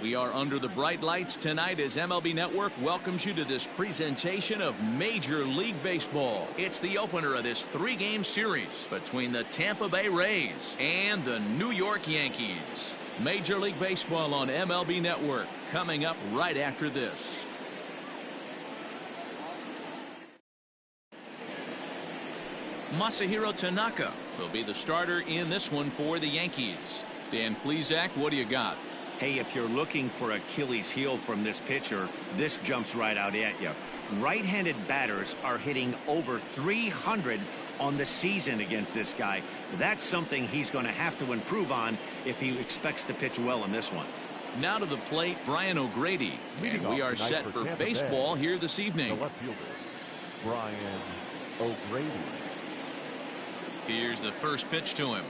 We are under the bright lights tonight as MLB Network welcomes you to this presentation of Major League Baseball. It's the opener of this three-game series between the Tampa Bay Rays and the New York Yankees. Major League Baseball on MLB Network coming up right after this. Masahiro Tanaka will be the starter in this one for the Yankees. Dan Plesac, what do you got? Hey, if you're looking for Achilles heel from this pitcher, this jumps right out at you. Right-handed batters are hitting over 300 on the season against this guy. That's something he's going to have to improve on if he expects to pitch well in this one. Now to the plate, Brian O'Grady. And we are set for baseball here this evening. The left fielder, Brian O'Grady. Here's the first pitch to him.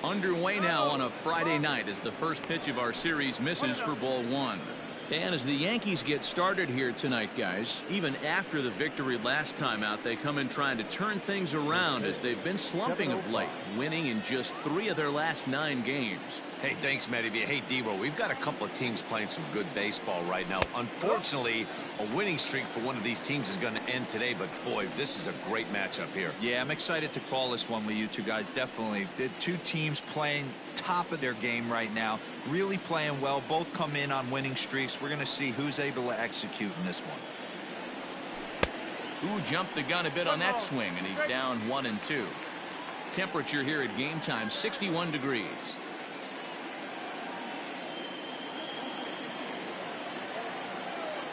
Underway now on a Friday night as the first pitch of our series misses for ball one. And as the Yankees get started here tonight, guys, even after the victory last time out, they come in trying to turn things around as they've been slumping of late, winning in just 3 of their last 9 games. Hey, thanks, Matty. Hey, D-Ro, we've got a couple of teams playing some good baseball right now. Unfortunately, a winning streak for one of these teams is going to end today, but boy, this is a great matchup here. Yeah, I'm excited to call this one with you two guys. Definitely. The two teams playing top of their game right now, really playing well. Both come in on winning streaks. We're going to see who's able to execute in this one. Ooh, jumped the gun a bit on that swing, and he's down 1-2. Temperature here at game time, 61 degrees.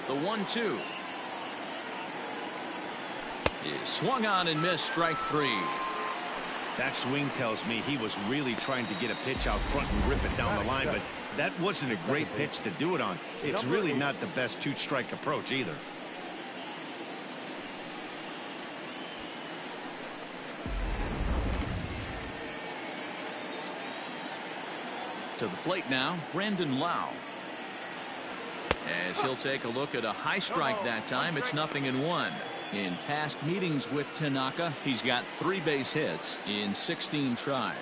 The 1-2 is swung on and missed, strike 3. That swing tells me he was really trying to get a pitch out front and rip it down the line, but that wasn't a great pitch to do it on. It's really not the best 2-strike approach either. To the plate now, Brandon Lau. As he'll take a look at a high strike that time, it's 0-1. In past meetings with Tanaka, he's got 3 base hits in 16 tries.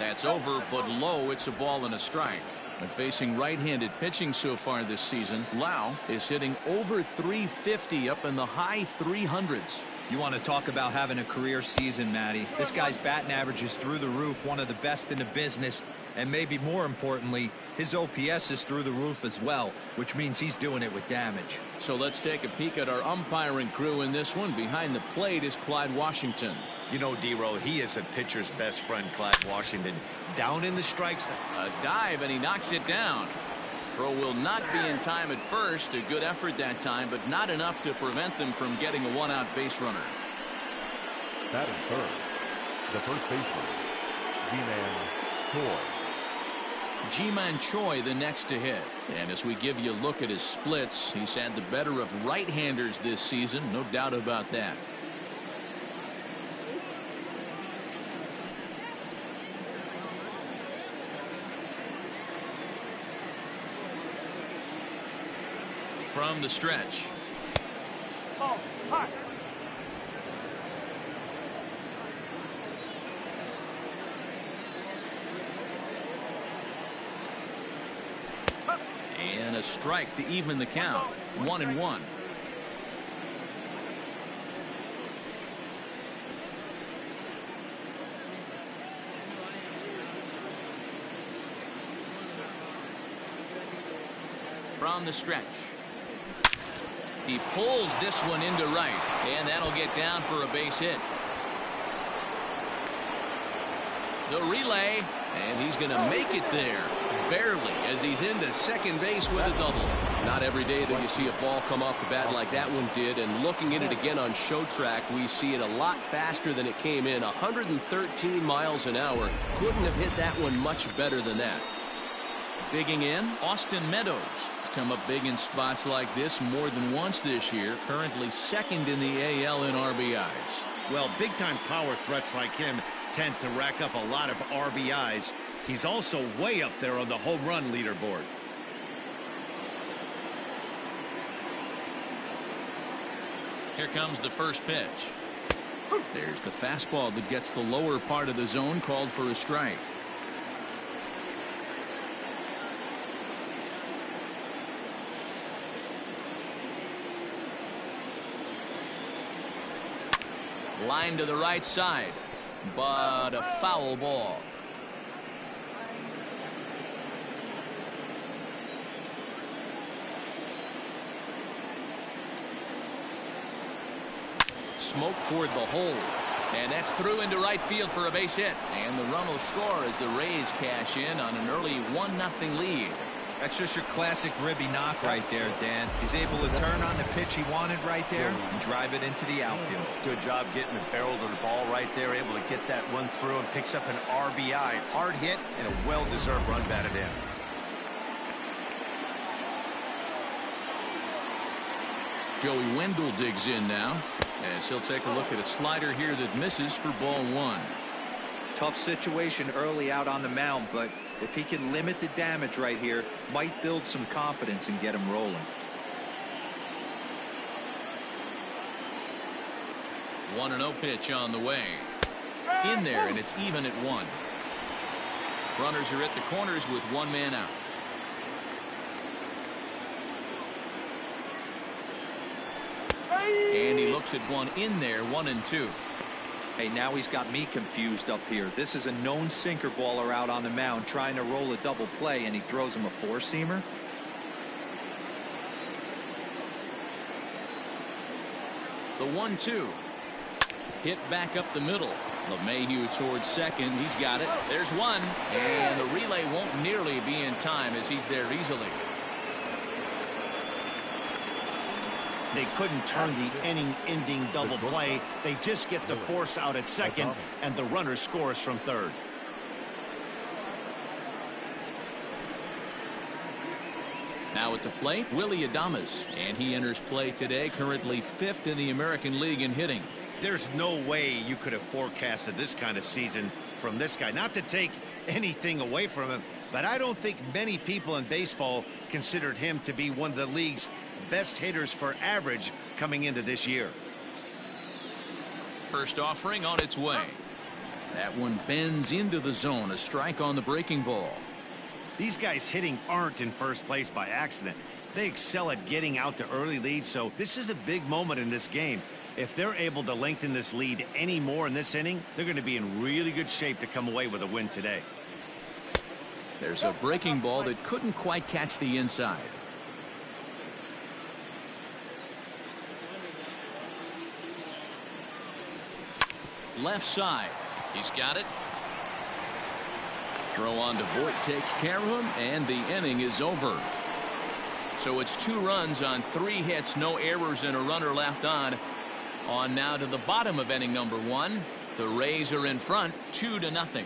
That's over, but low. It's a ball and a strike. But facing right-handed pitching so far this season, Lau is hitting over 350 up in the high 300s. You want to talk about having a career season, Matty. This guy's batting average is through the roof, one of the best in the business, and maybe more importantly, his OPS is through the roof as well, which means he's doing it with damage. So let's take a peek at our umpiring crew in this one. Behind the plate is Clyde Washington. You know, D-Ro, he is a pitcher's best friend, Clyde Washington. Down in the strikes. A dive, and he knocks it down. Throw will not be in time at first. A good effort that time, but not enough to prevent them from getting a 1-out base runner. Batting third, the first baseman, Ji-Man Choi. Ji-Man Choi the next to hit. And as we give you a look at his splits, he's had the better of right-handers this season, no doubt about that. From the stretch. Oh, hi. And a strike to even the count. 1-1. From the stretch. He pulls this one into right, and that'll get down for a base hit. The relay, and he's going to make it there, barely, as he's into second base with a double. Not every day that you see a ball come off the bat like that one did, and looking at it again on show track, we see it a lot faster than it came in, 113 miles an hour. Couldn't have hit that one much better than that. Digging in, Austin Meadows. Come up big in spots like this more than once this year. Currently second in the AL in RBIs. Well, big-time power threats like him tend to rack up a lot of RBIs. He's also way up there on the home run leaderboard. Here comes the first pitch. There's the fastball that gets the lower part of the zone, called for a strike. Line to the right side, but a foul ball. Smoke toward the hole, and that's through into right field for a base hit, and the run will score as the Rays cash in on an early 1-0 lead. That's just your classic Ribby knock right there, Dan. He's able to turn on the pitch he wanted right there and drive it into the outfield. Good job getting the barrel to the ball right there, able to get that one through, and picks up an RBI. Hard hit and a well-deserved run batted in. Joey Wendell digs in now, as he'll take a look at a slider here that misses for ball one. Tough situation early out on the mound, but if he can limit the damage right here, might build some confidence and get him rolling. 1-0 pitch on the way. In there, and it's even at 1. Runners are at the corners with one man out. And he looks at one in there, 1-2. Hey, now he's got me confused up here. This is a known sinker baller out on the mound trying to roll a double play, and he throws him a four-seamer. The 1-2. Hit back up the middle. LeMahieu towards second. He's got it. There's one. And the relay won't nearly be in time as he's there easily. They couldn't turn the inning-ending double play. They just get the force out at second, and the runner scores from third. Now at the plate, Willie Adames, and he enters play today, currently 5th in the American League in hitting. There's no way you could have forecasted this kind of season from this guy. Not to take anything away from him, but I don't think many people in baseball considered him to be one of the league's best hitters for average coming into this year. First offering on its way. That one bends into the zone. A strike on the breaking ball. These guys hitting aren't in first place by accident. They excel at getting out to early leads, so this is a big moment in this game. If they're able to lengthen this lead any more in this inning, they're going to be in really good shape to come away with a win today. There's a breaking ball that couldn't quite catch the inside. Left side. He's got it. Throw on to Voit takes care of him, and the inning is over. So it's 2 runs on 3 hits, no errors, and a runner left on. On now to the bottom of inning number 1. The Rays are in front 2-0.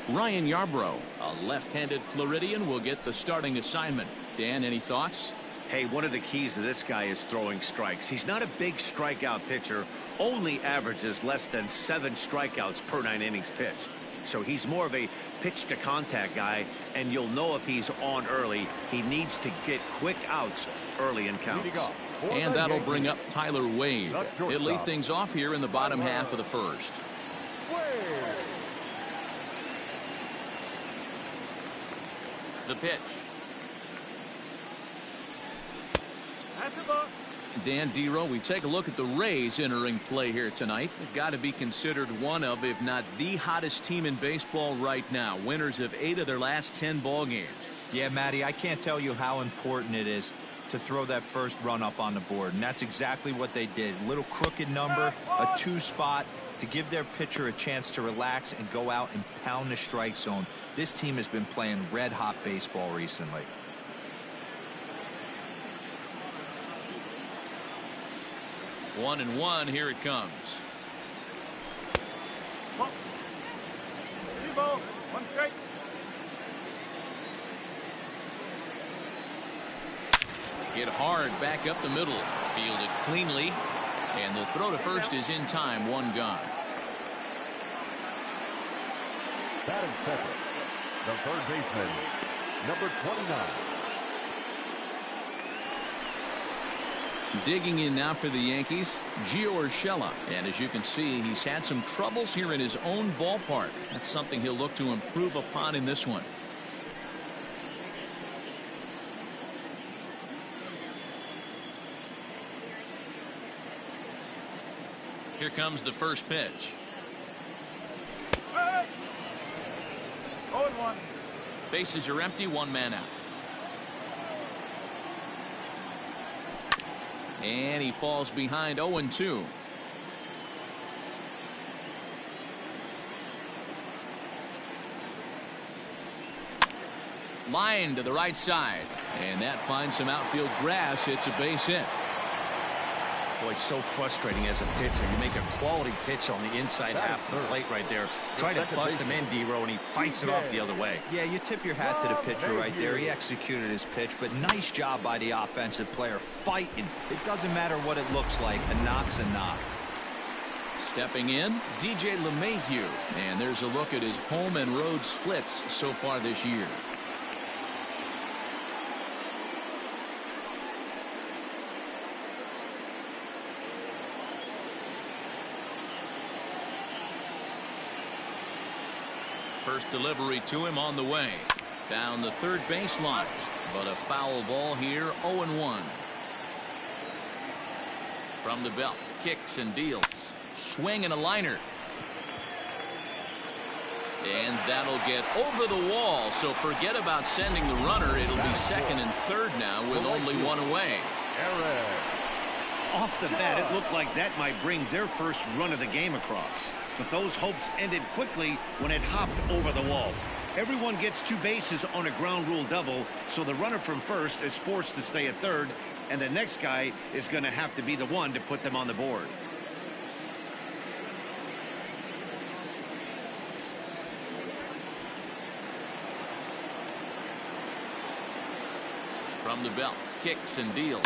Ryan Yarbrough, a left-handed Floridian, will get the starting assignment. Dan, any thoughts? Hey, one of the keys to this guy is throwing strikes. He's not a big strikeout pitcher, only averages less than 7 strikeouts per 9 innings pitched. So he's more of a pitch to contact guy, and you'll know if he's on early. He needs to get quick outs early in counts. And that'll bring up Tyler Wade. He'll lead things off here in the bottom half of the first. The pitch. Dan Dero, we take a look at the Rays entering play here tonight. They've got to be considered one of, if not the hottest team in baseball right now. Winners of 8 of their last 10 ball games. Yeah, Matty, I can't tell you how important it is to throw that first run up on the board, and that's exactly what they did. Little crooked number, a 2 spot to give their pitcher a chance to relax and go out and pound the strike zone. This team has been playing red-hot baseball recently. One and one, here it comes. Hit hard back up the middle. Fielded cleanly. And the throw to first is in time. 1 gone. Batting second, the third baseman, number 29. Digging in now for the Yankees, Gio Urshela. And as you can see, he's had some troubles here in his own ballpark. That's something he'll look to improve upon in this one. Here comes the first pitch. 0-1. Bases are empty, one man out. And he falls behind 0-2. Line to the right side. And that finds some outfield grass. It's a base hit. Boy, so frustrating as a pitcher. You make a quality pitch on the inside half of the plate right there. Try to bust him in, D-Row, and he fights it off the other way. Yeah, you tip your hat to the pitcher right there. He executed his pitch, but nice job by the offensive player fighting. It doesn't matter what it looks like. A knock's a knock. Stepping in, DJ LeMahieu. And there's a look at his home and road splits so far this year. First delivery to him on the way. Down the third baseline. But a foul ball here, 0-1. From the belt, kicks and deals. Swing and a liner. And that'll get over the wall. So forget about sending the runner. It'll be second and third now with only one away. Off the bat, it looked like that might bring their first run of the game across. But those hopes ended quickly when it hopped over the wall. Everyone gets two bases on a ground rule double, so the runner from first is forced to stay at third, and the next guy is going to have to be the one to put them on the board. From the belt, kicks and deals.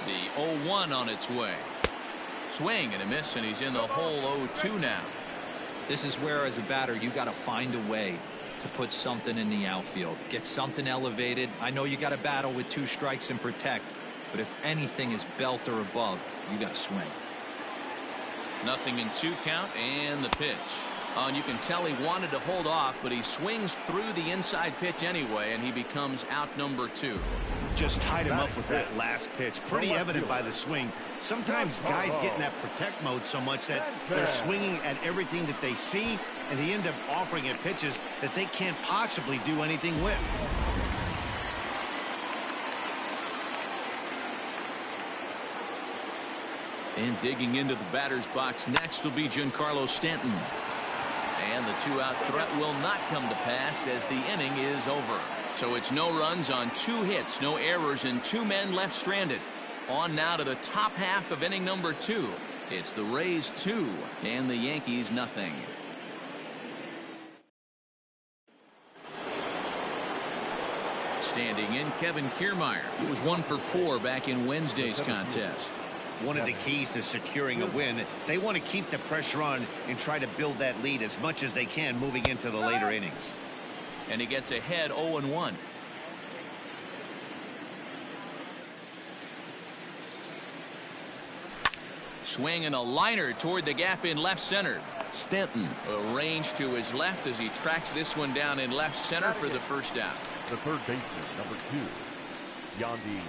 The 0-1 on its way. Swing and a miss, and he's in the hole 0-2 now. This is where, as a batter, you got to find a way to put something in the outfield. Get something elevated. I know you got to battle with two strikes and protect, but if anything is belt or above, you got to swing. Nothing in 2 count, and the pitch. And you can tell he wanted to hold off, but he swings through the inside pitch anyway, and he becomes out number 2. Just tied him up with that last pitch. Pretty evident by the swing. Sometimes guys get in that protect mode so much that they're swinging at everything that they see, and they end up offering it pitches that they can't possibly do anything with. And digging into the batter's box next will be Giancarlo Stanton. And the 2-out threat will not come to pass as the inning is over. So it's no runs on 2 hits, no errors, and 2 men left stranded. On now to the top half of inning number 2. It's the Rays 2 and the Yankees nothing. Standing in, Kevin Kiermaier, who was 1 for 4 back in Wednesday's contest. One of the keys to securing a win, they want to keep the pressure on and try to build that lead as much as they can moving into the later innings. And he gets ahead 0-1. Swing and a liner toward the gap in left center. Stanton arranged to his left as he tracks this one down in left center for the first out. The third baseman, number 2, Yandy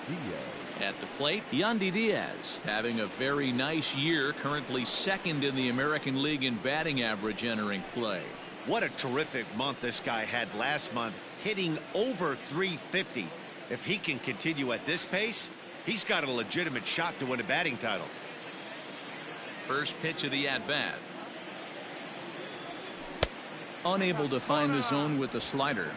Diaz. At the plate, Yandy Diaz having a very nice year, currently second in the American League in batting average entering play. What a terrific month this guy had last month, hitting over 350. If he can continue at this pace, he's got a legitimate shot to win a batting title. First pitch of the at-bat. Unable to find the zone with the slider.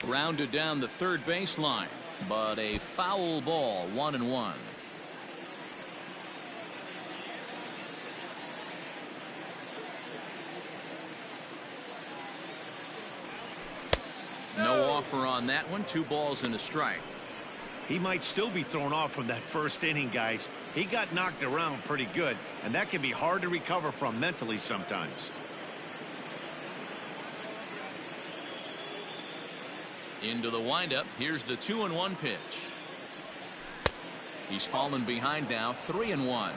Rounded down the third baseline, but a foul ball, 1-1. No offer on that one. 2 balls and a strike. He might still be thrown off from that first inning, guys. He got knocked around pretty good, and that can be hard to recover from mentally sometimes. Into the windup. Here's the 2-1 pitch. He's fallen behind now, 3-1.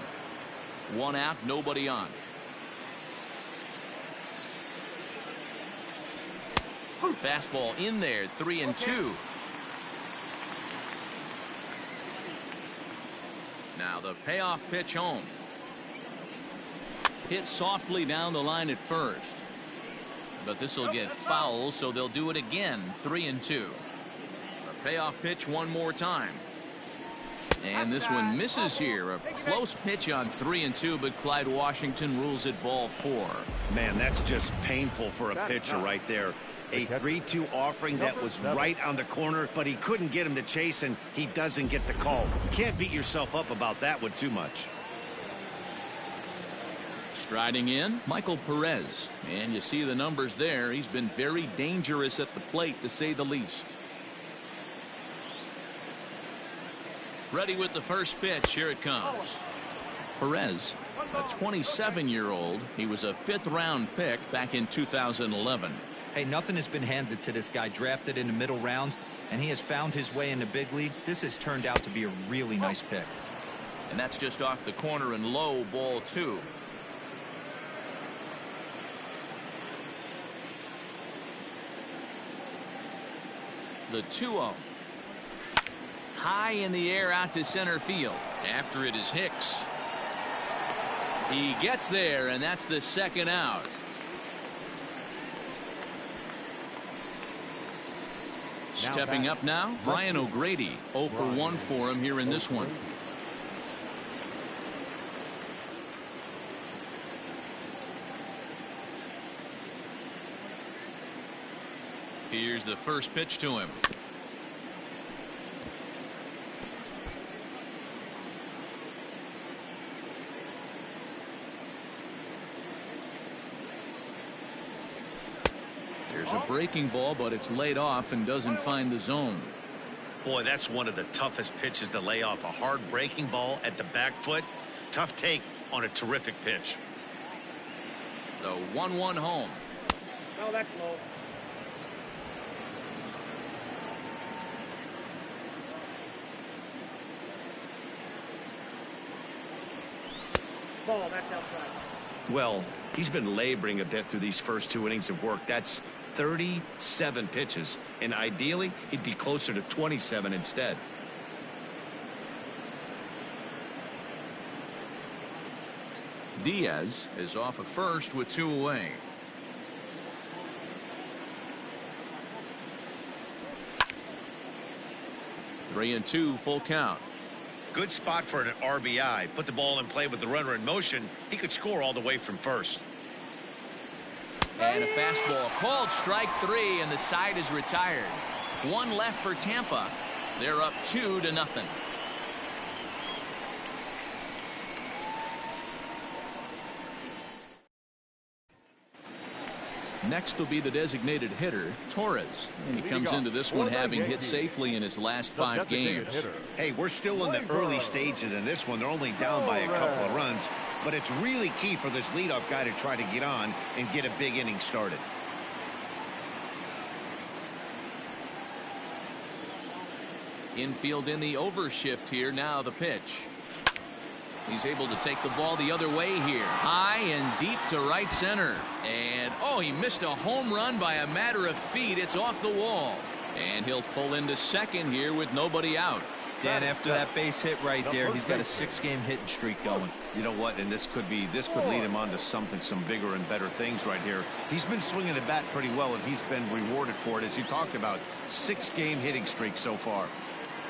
One out, nobody on. Fastball in there, 3-2. Now the payoff pitch home. Hit softly down the line at first. But this will get foul, so they'll do it again, 3-2. A payoff pitch one more time. And this one misses here. A close pitch on 3-2, but Clyde Washington rules it ball 4. Man, that's just painful for a pitcher right there. A 3-2 offering that was right on the corner, but he couldn't get him to chase, and he doesn't get the call. Can't beat yourself up about that one too much. Striding in, Michael Perez. And you see the numbers there. He's been very dangerous at the plate, to say the least. Ready with the first pitch. Here it comes. Perez, a 27-year-old. He was a 5th-round pick back in 2011. Hey, nothing has been handed to this guy. Drafted in the middle rounds, and he has found his way in the big leagues. This has turned out to be a really nice pick. And that's just off the corner and low, ball 2. The 2-0. High in the air out to center field. After it is Hicks. He gets there, and that's the 2nd out. Stepping up now, Brian O'Grady. 0 for 1 for him here in this one. Here's the first pitch to him. There's a breaking ball, but it's laid off and doesn't find the zone. Boy, that's one of the toughest pitches to lay off. A hard breaking ball at the back foot. Tough take on a terrific pitch. The 1-1 home. No, that's low. Ball, that's outside. Well, he's been laboring a bit through these first 2 innings of work. That's 37 pitches, and ideally he'd be closer to 27 instead. Diaz is off at first with 2 away. Three and 2, full count. Good spot for an RBI. Put the ball in play with the runner in motion. He could score all the way from first. And a fastball called strike 3, and the side is retired. 1 left for Tampa. They're up 2-0. Next will be the designated hitter, Torres. And he comes into this one having hit safely in his last 5 games. Hey, we're still in the early stages in this one. They're only down by a couple of runs, but it's really key for this leadoff guy to try to get on and get a big inning started. Infield in the overshift here. Now the pitch. He's able to take the ball the other way here. High and deep to right center. And, oh, he missed a home run by a matter of feet. It's off the wall. And he'll pull into second here with nobody out. Dan, after that base hit right there, he's got a 6-game hitting streak going. You know what? And this could lead him on to some bigger and better things right here. He's been swinging the bat pretty well, and he's been rewarded for it, as you talked about. 6-game hitting streak so far.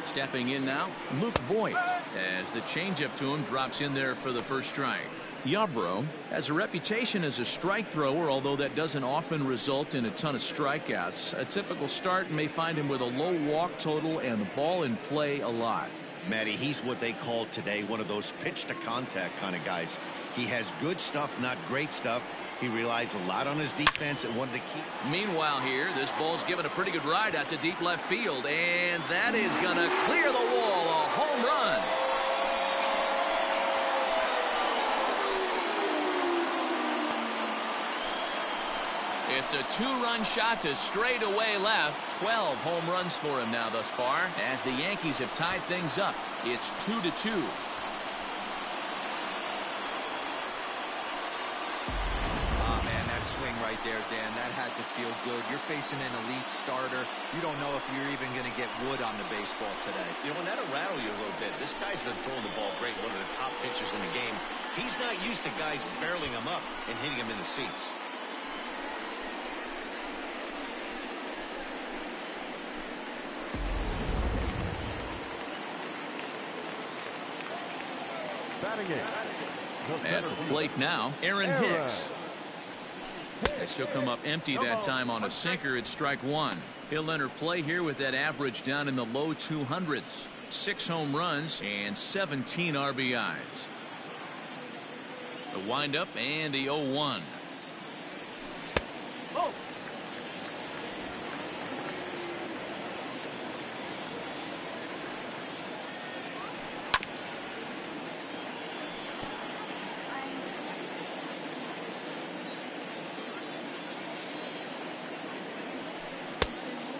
Stepping in now, Luke Voigt, as the changeup to him drops in there for the first strike. Yarbrough has a reputation as a strike thrower, although that doesn't often result in a ton of strikeouts. A typical start may find him with a low walk total and the ball in play a lot. Matty, he's what they call today one of those pitch to contact kind of guys. He has good stuff, not great stuff, He relies a lot on his defense and wanted to keep. Meanwhile here, this ball's given a pretty good ride out to deep left field, and that is going to clear the wall. A home run. It's a two-run shot to straightaway left. 12 home runs for him now thus far, as the Yankees have tied things up. It's 2-2. Swing right there, Dan. That had to feel good. You're facing an elite starter. You don't know if you're even going to get wood on the baseball today. You know, and that'll rattle you a little bit. This guy's been throwing the ball great, one of the top pitchers in the game. He's not used to guys barreling him up and hitting him in the seats. Batting eight. At the plate now, Aaron Hicks. As he'll come up empty that time on a sinker at strike one. He'll enter play here with that average down in the low 200s. 6 home runs and 17 RBIs. The windup and the 0-1. Oh.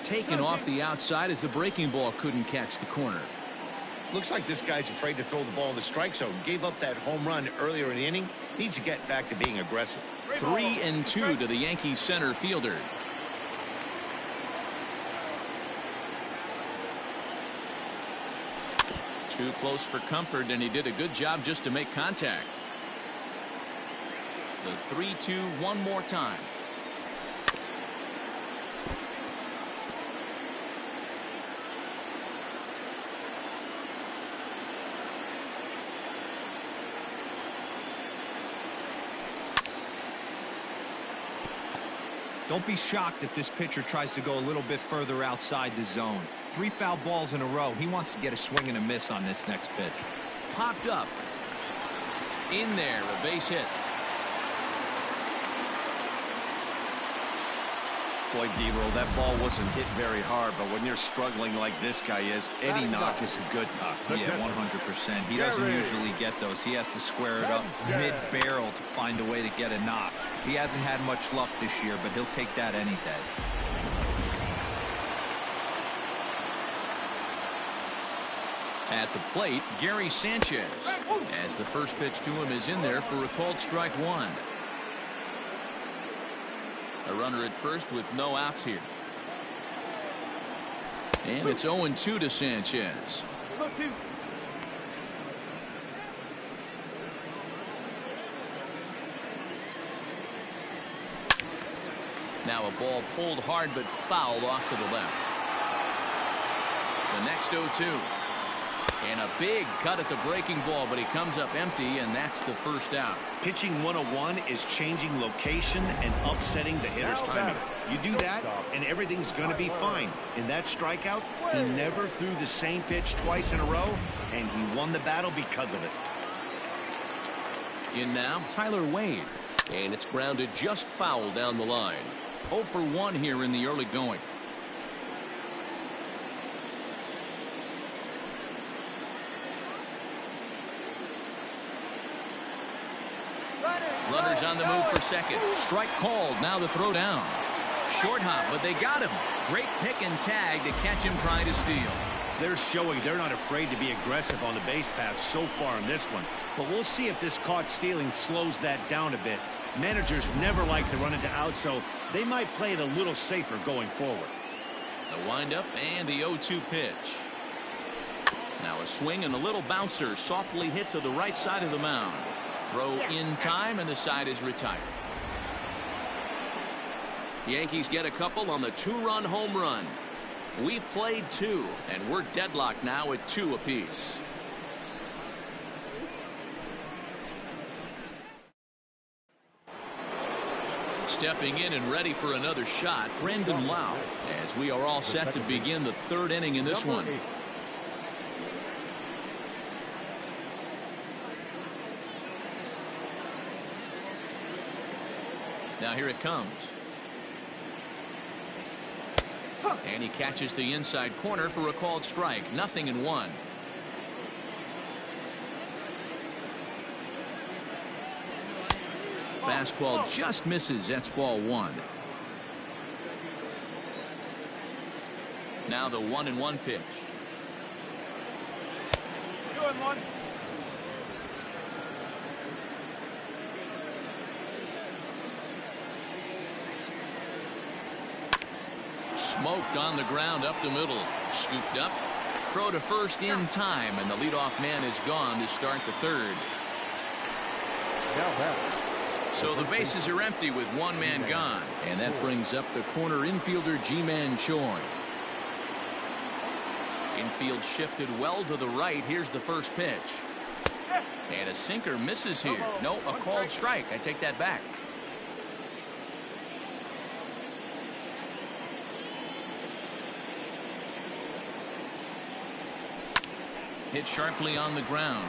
Taken off the outside as the breaking ball couldn't catch the corner. Looks like this guy's afraid to throw the ball in the strike zone. Gave up that home run earlier in the inning. Needs to get back to being aggressive. 3-2 to the Yankees center fielder. Too close for comfort, and he did a good job just to make contact. The 3-2 one more time. Don't be shocked if this pitcher tries to go a little bit further outside the zone. 3 foul balls in a row. He wants to get a swing and a miss on this next pitch. Popped up. In there, a base hit. Boy, D-roll, that ball wasn't hit very hard, but when you're struggling like this guy is, any knock is a good knock. Yeah, 100%. He doesn't usually get those. He has to square it up mid-barrel to find a way to get a knock. He hasn't had much luck this year, but he'll take that any day. At the plate, Gary Sanchez, as the first pitch to him is in there for a called strike one. A runner at first with no outs here. And it's 0-2 to Sanchez. Now a ball pulled hard but fouled off to the left. The next 0-2. And a big cut at the breaking ball, but he comes up empty, and that's the first out. Pitching 101 is changing location and upsetting the hitter's timing. You do that, and everything's going to be fine. In that strikeout, he never threw the same pitch twice in a row, and he won the battle because of it. In now, Tyler Wade. And it's grounded just foul down the line. 0 for 1 here in the early going. Runners on the move for second. Strike called. Now the throw down. Short hop, but they got him. Great pick and tag to catch him trying to steal. They're showing they're not afraid to be aggressive on the base paths so far in this one. But we'll see if this caught stealing slows that down a bit. Managers never like to run into outs, so they might play it a little safer going forward. The windup and the 0-2 pitch. Now a swing and a little bouncer softly hit to the right side of the mound. Throw in time, and the side is retired. The Yankees get a couple on the 2-run home run. We've played 2, and we're deadlocked now at 2 apiece. Stepping in and ready for another shot, Brandon Lau, as we are all set to begin the 3rd inning in this one. Now here it comes. And he catches the inside corner for a called strike. 0-1. Fastball just misses. That's ball 1. Now the 1-1 pitch. 2-1. Smoked on the ground up the middle. Scooped up. Throw to first in time, and the leadoff man is gone to start the third. Now back. So the bases are empty with one man gone, and that brings up the corner infielder Ji-Man Choi. Infield shifted well to the right. Here's the first pitch. And a sinker misses here. No, a called strike. I take that back. Hit sharply on the ground.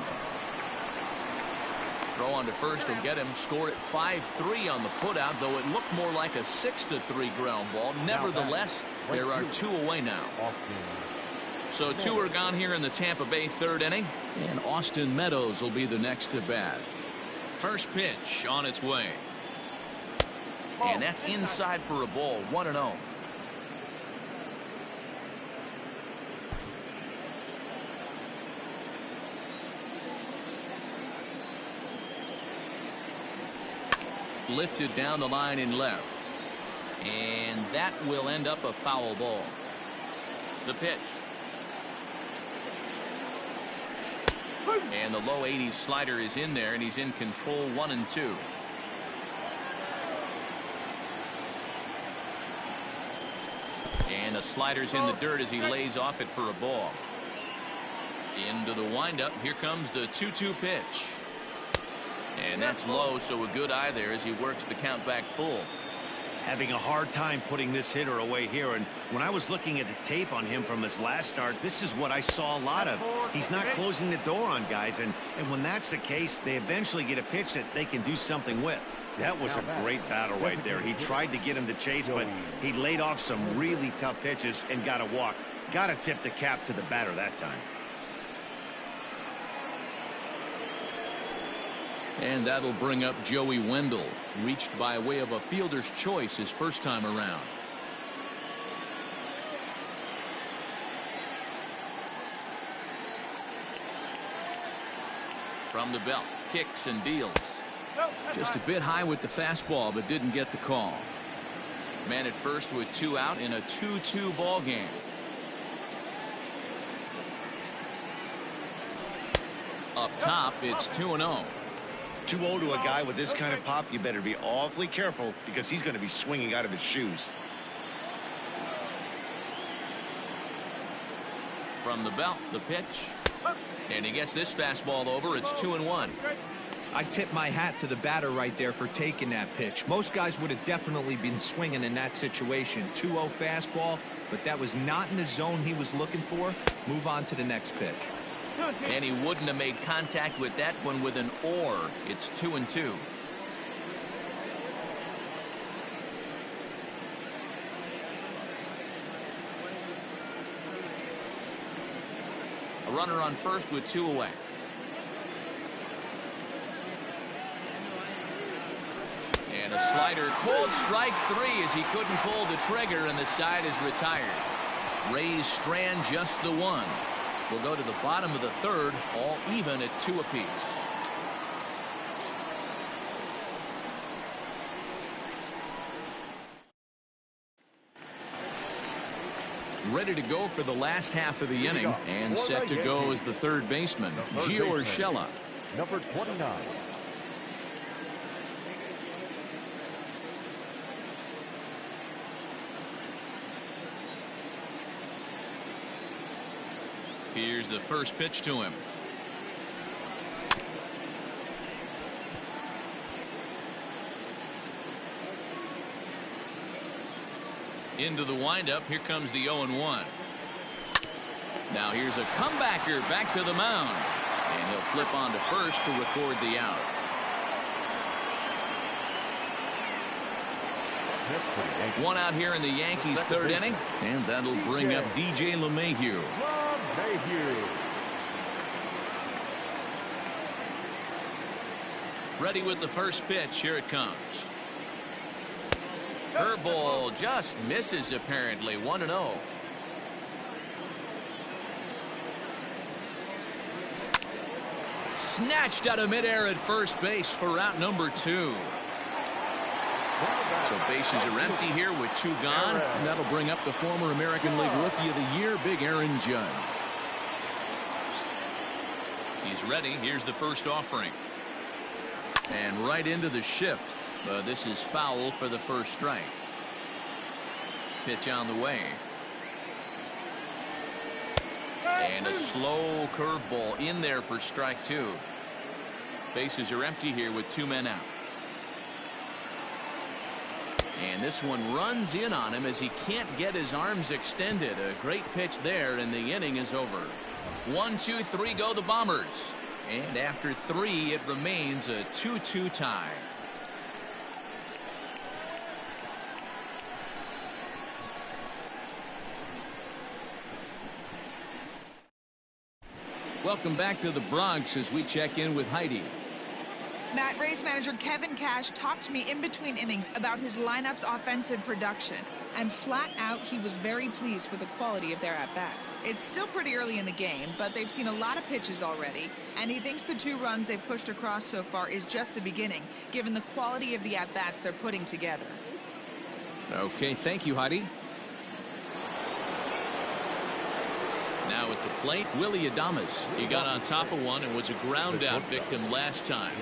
Throw on to first will get him. Scored at 5-3 on the putout, though it looked more like a 6-3 ground ball. Nevertheless, there are 2 away now. So 2 are gone here in the Tampa Bay third inning, and Austin Meadows will be the next to bat. First pitch on its way. And that's inside for a ball. 1-0. Lifted down the line in left, and that will end up a foul ball. The pitch, and the low 80s slider is in there, and he's in control. 1-2. And the slider's in the dirt as he lays off it for a ball. Into the windup. Here comes the 2-2 pitch. And that's low, so a good eye there as he works the count back full. Having a hard time putting this hitter away here, and when I was looking at the tape on him from his last start, this is what I saw a lot of. He's not closing the door on guys, and when that's the case, they eventually get a pitch that they can do something with. That was a great battle right there. He tried to get him to chase, but he laid off some really tough pitches and got a walk. Got to tip the cap to the batter that time. And that'll bring up Joey Wendell, reached by way of a fielder's choice his first time around. From the belt, kicks and deals. Just a bit high with the fastball, but didn't get the call. Man at first with 2 out in a 2-2 ball game. Up top, it's 2-0. 2-0 to a guy with this kind of pop, you better be awfully careful because he's going to be swinging out of his shoes. From the belt, the pitch. And he gets this fastball over. It's 2-1. I tip my hat to the batter right there for taking that pitch. Most guys would have definitely been swinging in that situation. 2-0 fastball, but that was not in the zone he was looking for. Move on to the next pitch. And he wouldn't have made contact with that one with an or. It's 2-2. A runner on first with 2 away. And a slider, called strike 3 as he couldn't pull the trigger, and the side is retired. Rays strand just the 1. We'll go to the bottom of the third, all even at 2 apiece. Ready to go for the last half of the inning, and set to go as the third baseman, Gio Urshela. Number 29. Here's the first pitch to him. Into the windup. Here comes the 0-1. Now here's a comebacker back to the mound. And he'll flip on to first to record the out. next for the Yankees. One out here in the Yankees' third inning, and that'll bring up DJ LeMahieu. LeMahieu. Ready with the first pitch. Here it comes. Curveball just misses apparently. 1-0. Snatched out of midair at first base for out number 2. So bases are empty here with 2 gone, and that'll bring up the former American League Rookie of the Year, Big Aaron Judge. He's ready. Here's the first offering. And right into the shift. But this is foul for the first strike. Pitch on the way. And a slow curveball in there for strike 2. Bases are empty here with 2 men out. And this one runs in on him as he can't get his arms extended. A great pitch there, and the inning is over. 1, 2, 3 go the Bombers. And after 3, it remains a 2-2 tie. Welcome back to the Bronx as we check in with Heidi. Matt, Rays manager Kevin Cash talked to me in between innings about his lineup's offensive production. And flat out, he was very pleased with the quality of their at-bats. It's still pretty early in the game, but they've seen a lot of pitches already. And he thinks the 2 runs they've pushed across so far is just the beginning, given the quality of the at-bats they're putting together. Okay, thank you, Heidi. Now at the plate, Willie Adames. He got on top of one and was a ground out victim last time.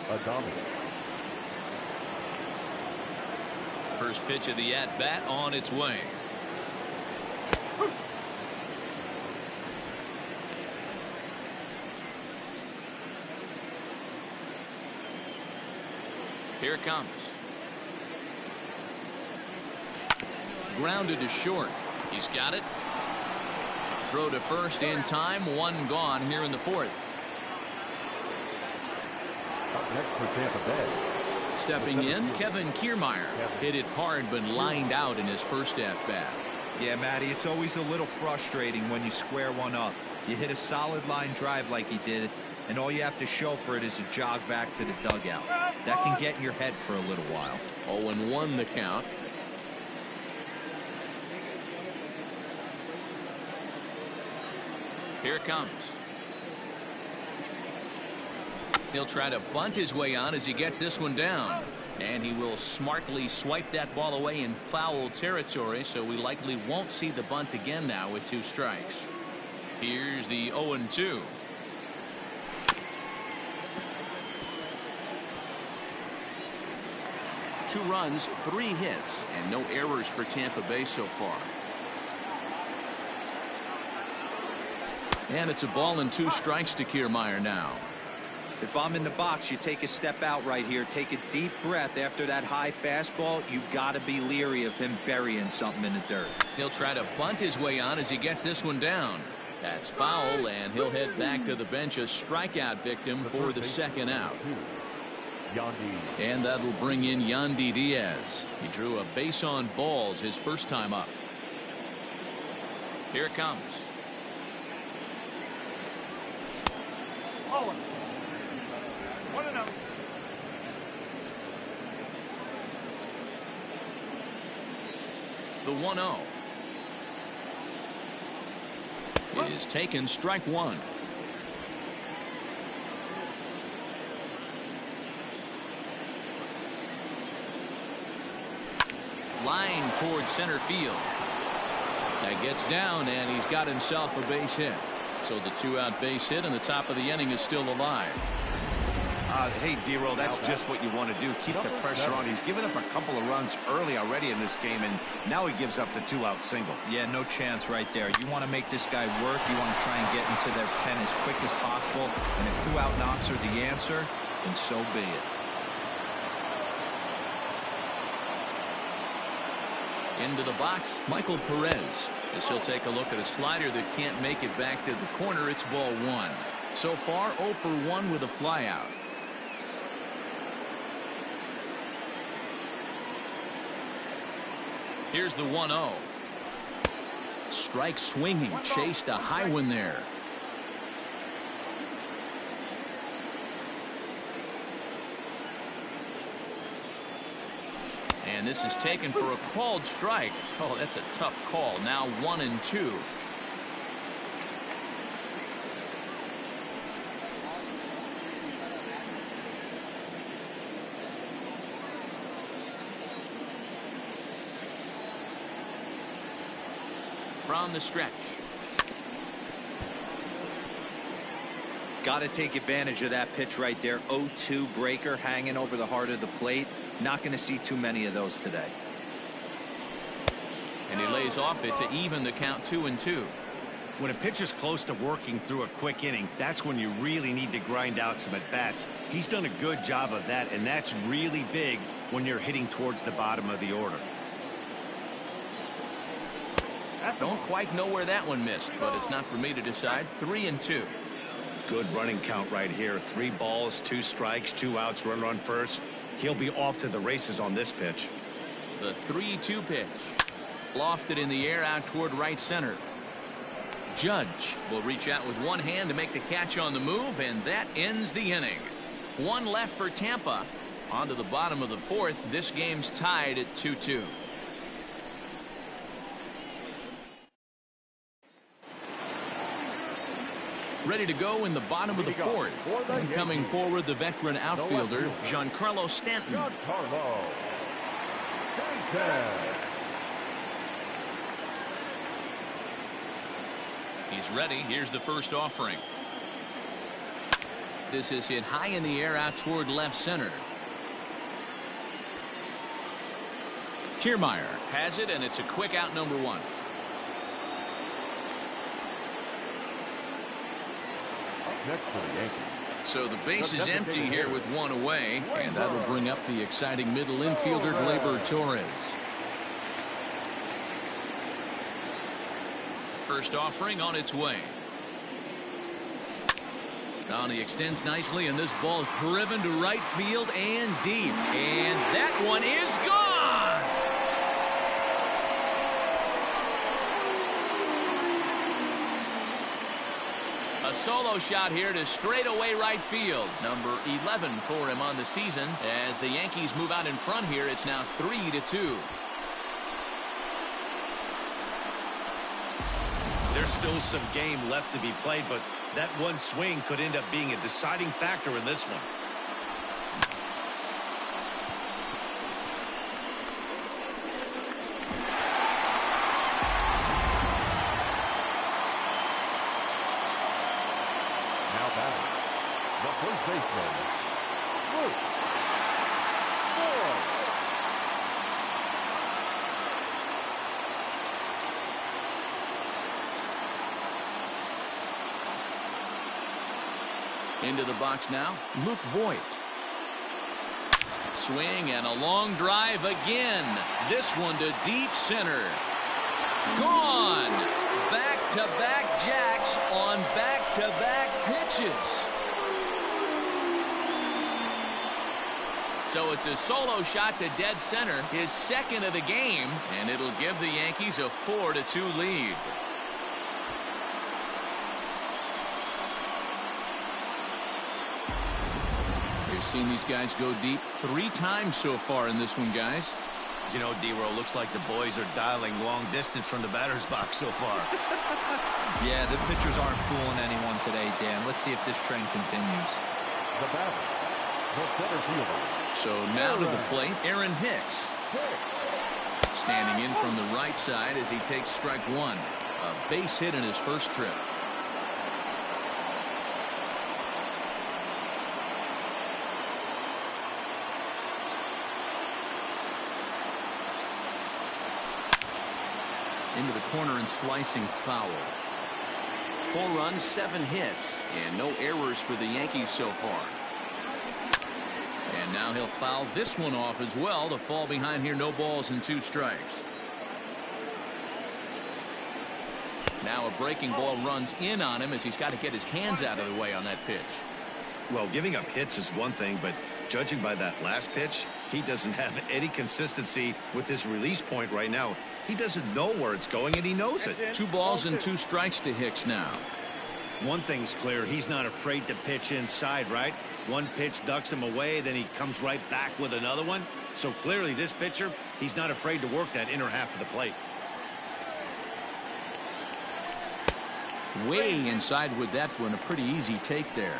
Adames. First pitch of the at-bat on its way. Here it comes. Grounded to short. He's got it. Throw to first in time. 1 gone here in the 4th. Up next for Tampa Bay. Stepping in, Kevin Kiermaier. Hit it hard but lined out in his first at-bat. Yeah, Matty, it's always a little frustrating when you square one up. You hit a solid line drive like he did, and all you have to show for it is a jog back to the dugout. That can get in your head for a little while. 0-1 the count. Here it comes. He'll try to bunt his way on as he gets this one down. And he will smartly swipe that ball away in foul territory, so we likely won't see the bunt again now with 2 strikes. Here's the 0-2. Two runs, 3 hits, and no errors for Tampa Bay so far. And it's a ball and 2 strikes to Kiermaier now. If I'm in the box, you take a step out right here, take a deep breath after that high fastball. You got to be leery of him burying something in the dirt. He'll try to bunt his way on as he gets this one down. That's foul, and he'll head back to the bench, a strikeout victim for the 2nd out. And that'll bring in Yandy Diaz. He drew a base on balls his first time up. Here it comes. Oh. 1-0. The 1-0 is taken, strike 1. Line towards center field. That gets down, and he's got himself a base hit. So the 2-out base hit, and the top of the inning is still alive. Hey, D-Roll, that's just what you want to do. Keep the pressure on. He's given up a couple of runs early already in this game, and now he gives up the 2-out single. Yeah, no chance right there. You want to make this guy work. You want to try and get into their pen as quick as possible. And if 2-out knocks are the answer, then so be it. Into the box, Michael Perez, as he'll take a look at a slider that can't make it back to the corner. It's ball 1. So far, 0 for 1 with a flyout. Here's the 1-0. Strike swinging, chased a high one there. And this is taken for a called strike. Oh, that's a tough call. Now 1-2. From the stretch. Got to take advantage of that pitch right there. 0-2 breaker hanging over the heart of the plate. Not going to see too many of those today. And he lays off it to even the count 2-2. When a pitcher's close to working through a quick inning, that's when you really need to grind out some at-bats. He's done a good job of that, and that's really big when you're hitting towards the bottom of the order. Don't quite know where that one missed, but it's not for me to decide. 3-2. Good running count right here. 3 balls, 2 strikes, 2 outs, runner on first. He'll be off to the races on this pitch. The 3-2 pitch. Lofted in the air out toward right center. Judge will reach out with one hand to make the catch on the move, and that ends the inning. 1 left for Tampa. On to the bottom of the 4th. This game's tied at 2-2. Ready to go in the bottom of the 4th. And coming forward, the veteran outfielder, Giancarlo Stanton. He's ready. Here's the first offering. This is hit high in the air out toward left center. Kiermaier has it, and it's a quick out, number 1. Next for the Yankees. So the base is empty here with 1 away, and that'll bring up the exciting middle infielder Gleyber Torres. First offering on its way. Now he extends nicely, and this ball is driven to right field and deep, and that one is gone. A solo shot here to straightaway right field. Number 11 for him on the season. As the Yankees move out in front here, it's now 3-2. There's still some game left to be played, but that one swing could end up being a deciding factor in this one. First baseman, Luke Ford. Into the box now, Luke Voigt. Swing and a long drive again. This one to deep center. Gone. Back-to-back jacks on back-to-back pitches. So it's a solo shot to dead center, his second of the game, and it'll give the Yankees a 4-2 lead. We've seen these guys go deep 3 times so far in this one, guys. You know, D-Roll, looks like the boys are dialing long distance from the batter's box so far. Yeah, the pitchers aren't fooling anyone today, Dan. Let's see if this trend continues. The batter, the center fielder. So now to the plate, Aaron Hicks. Standing in from the right side as he takes strike 1. A base hit in his first trip. Into the corner and slicing foul. 4 runs, 7 hits, and no errors for the Yankees so far. And now he'll foul this one off as well to fall behind here. No balls and 2 strikes. Now a breaking ball runs in on him as he's got to get his hands out of the way on that pitch. Well, giving up hits is one thing, but judging by that last pitch, He doesn't have any consistency with his release point right now. He doesn't know where it's going, and he knows it. 2 balls and 2 strikes to Hicks now. One thing's clear, he's not afraid to pitch inside, right? One pitch ducks him away, then he comes right back with another one. So clearly this pitcher, he's not afraid to work that inner half of the plate. Way inside with that one, a pretty easy take there.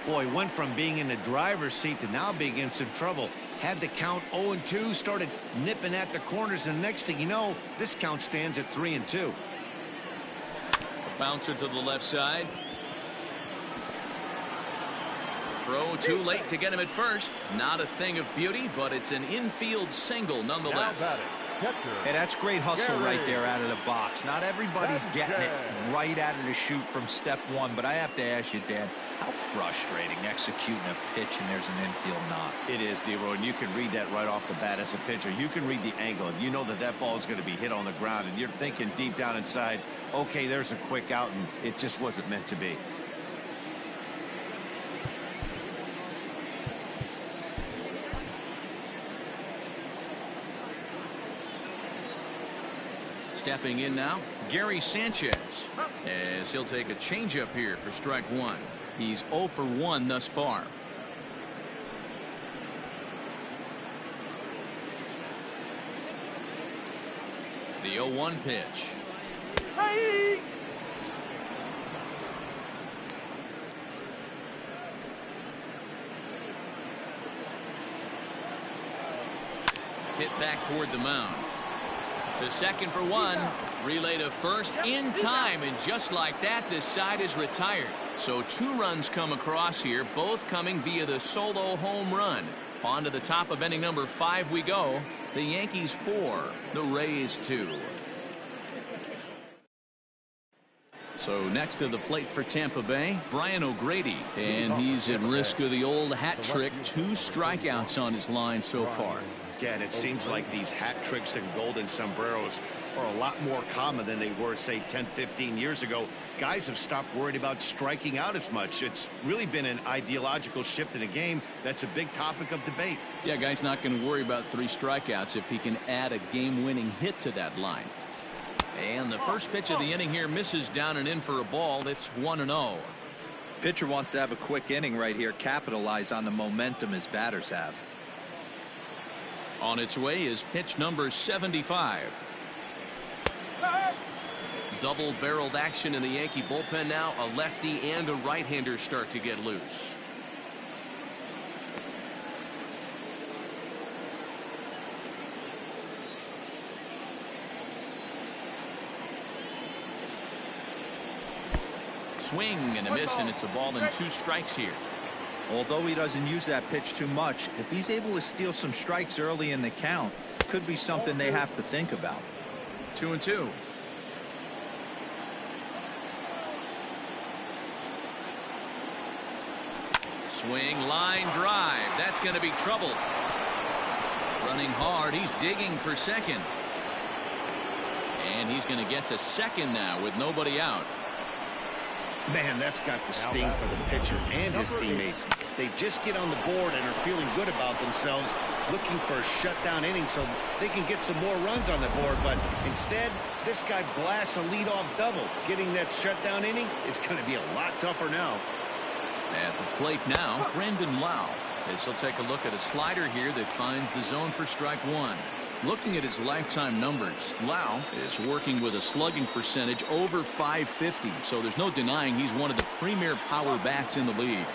Boy, went from being in the driver's seat to now being in some trouble. Had the count 0-2, started nipping at the corners, and next thing you know, this count stands at 3-2. Bouncer to the left side. Throw too late to get him at first. Not a thing of beauty, but it's an infield single nonetheless. Hey, that's great hustle right there out of the box. Not everybody's getting it right out of the chute from step one, but I have to ask you, Dan, how frustrating executing a pitch and there's an infield knock. It is, D-Roy, and you can read that right off the bat as a pitcher. You can read the angle, and you know that that ball is going to be hit on the ground, and you're thinking deep down inside, okay, there's a quick out, and it just wasn't meant to be. Stepping in now, Gary Sanchez, as he'll take a changeup here for strike 1. He's 0 for 1 thus far. The 0-1 pitch. Hit back toward the mound. To second for 1. Relay to first in time, and just like that, this side is retired. So 2 runs come across here, both coming via the solo home run. On to the top of inning number 5 we go. The Yankees 4, the Rays 2. So next to the plate for Tampa Bay, Brian O'Grady, and he's at risk of the old hat trick. 2 strikeouts on his line so far. Again, it seems like these hat tricks and golden sombreros are a lot more common than they were, say, 10, 15 years ago. Guys have stopped worried about striking out as much. It's really been an ideological shift in the game. That's a big topic of debate. Yeah, guy's not going to worry about 3 strikeouts if he can add a game-winning hit to that line. And the first pitch of the inning here misses down and in for a ball. It's 1-0. Pitcher wants to have a quick inning right here, capitalize on the momentum his batters have. On its way is pitch number 75. Double-barreled action in the Yankee bullpen now. A lefty and a right-hander start to get loose. Swing and a miss, and it's a ball and 2 strikes here. Although he doesn't use that pitch too much, if he's able to steal some strikes early in the count, it could be something they have to think about. 2-2. Swing, line drive. That's going to be trouble. Running hard. He's digging for second. And he's going to get to second now with nobody out. Man, that's got the sting for the pitcher and his teammates. They just get on the board and are feeling good about themselves, looking for a shutdown inning so they can get some more runs on the board. But instead, this guy blasts a leadoff double. Getting that shutdown inning is going to be a lot tougher now. At the plate now, Brandon Lau. As he'll take a look at a slider here that finds the zone for strike 1. Looking at his lifetime numbers, Lau is working with a slugging percentage over .550, so there's no denying he's one of the premier power bats in the league.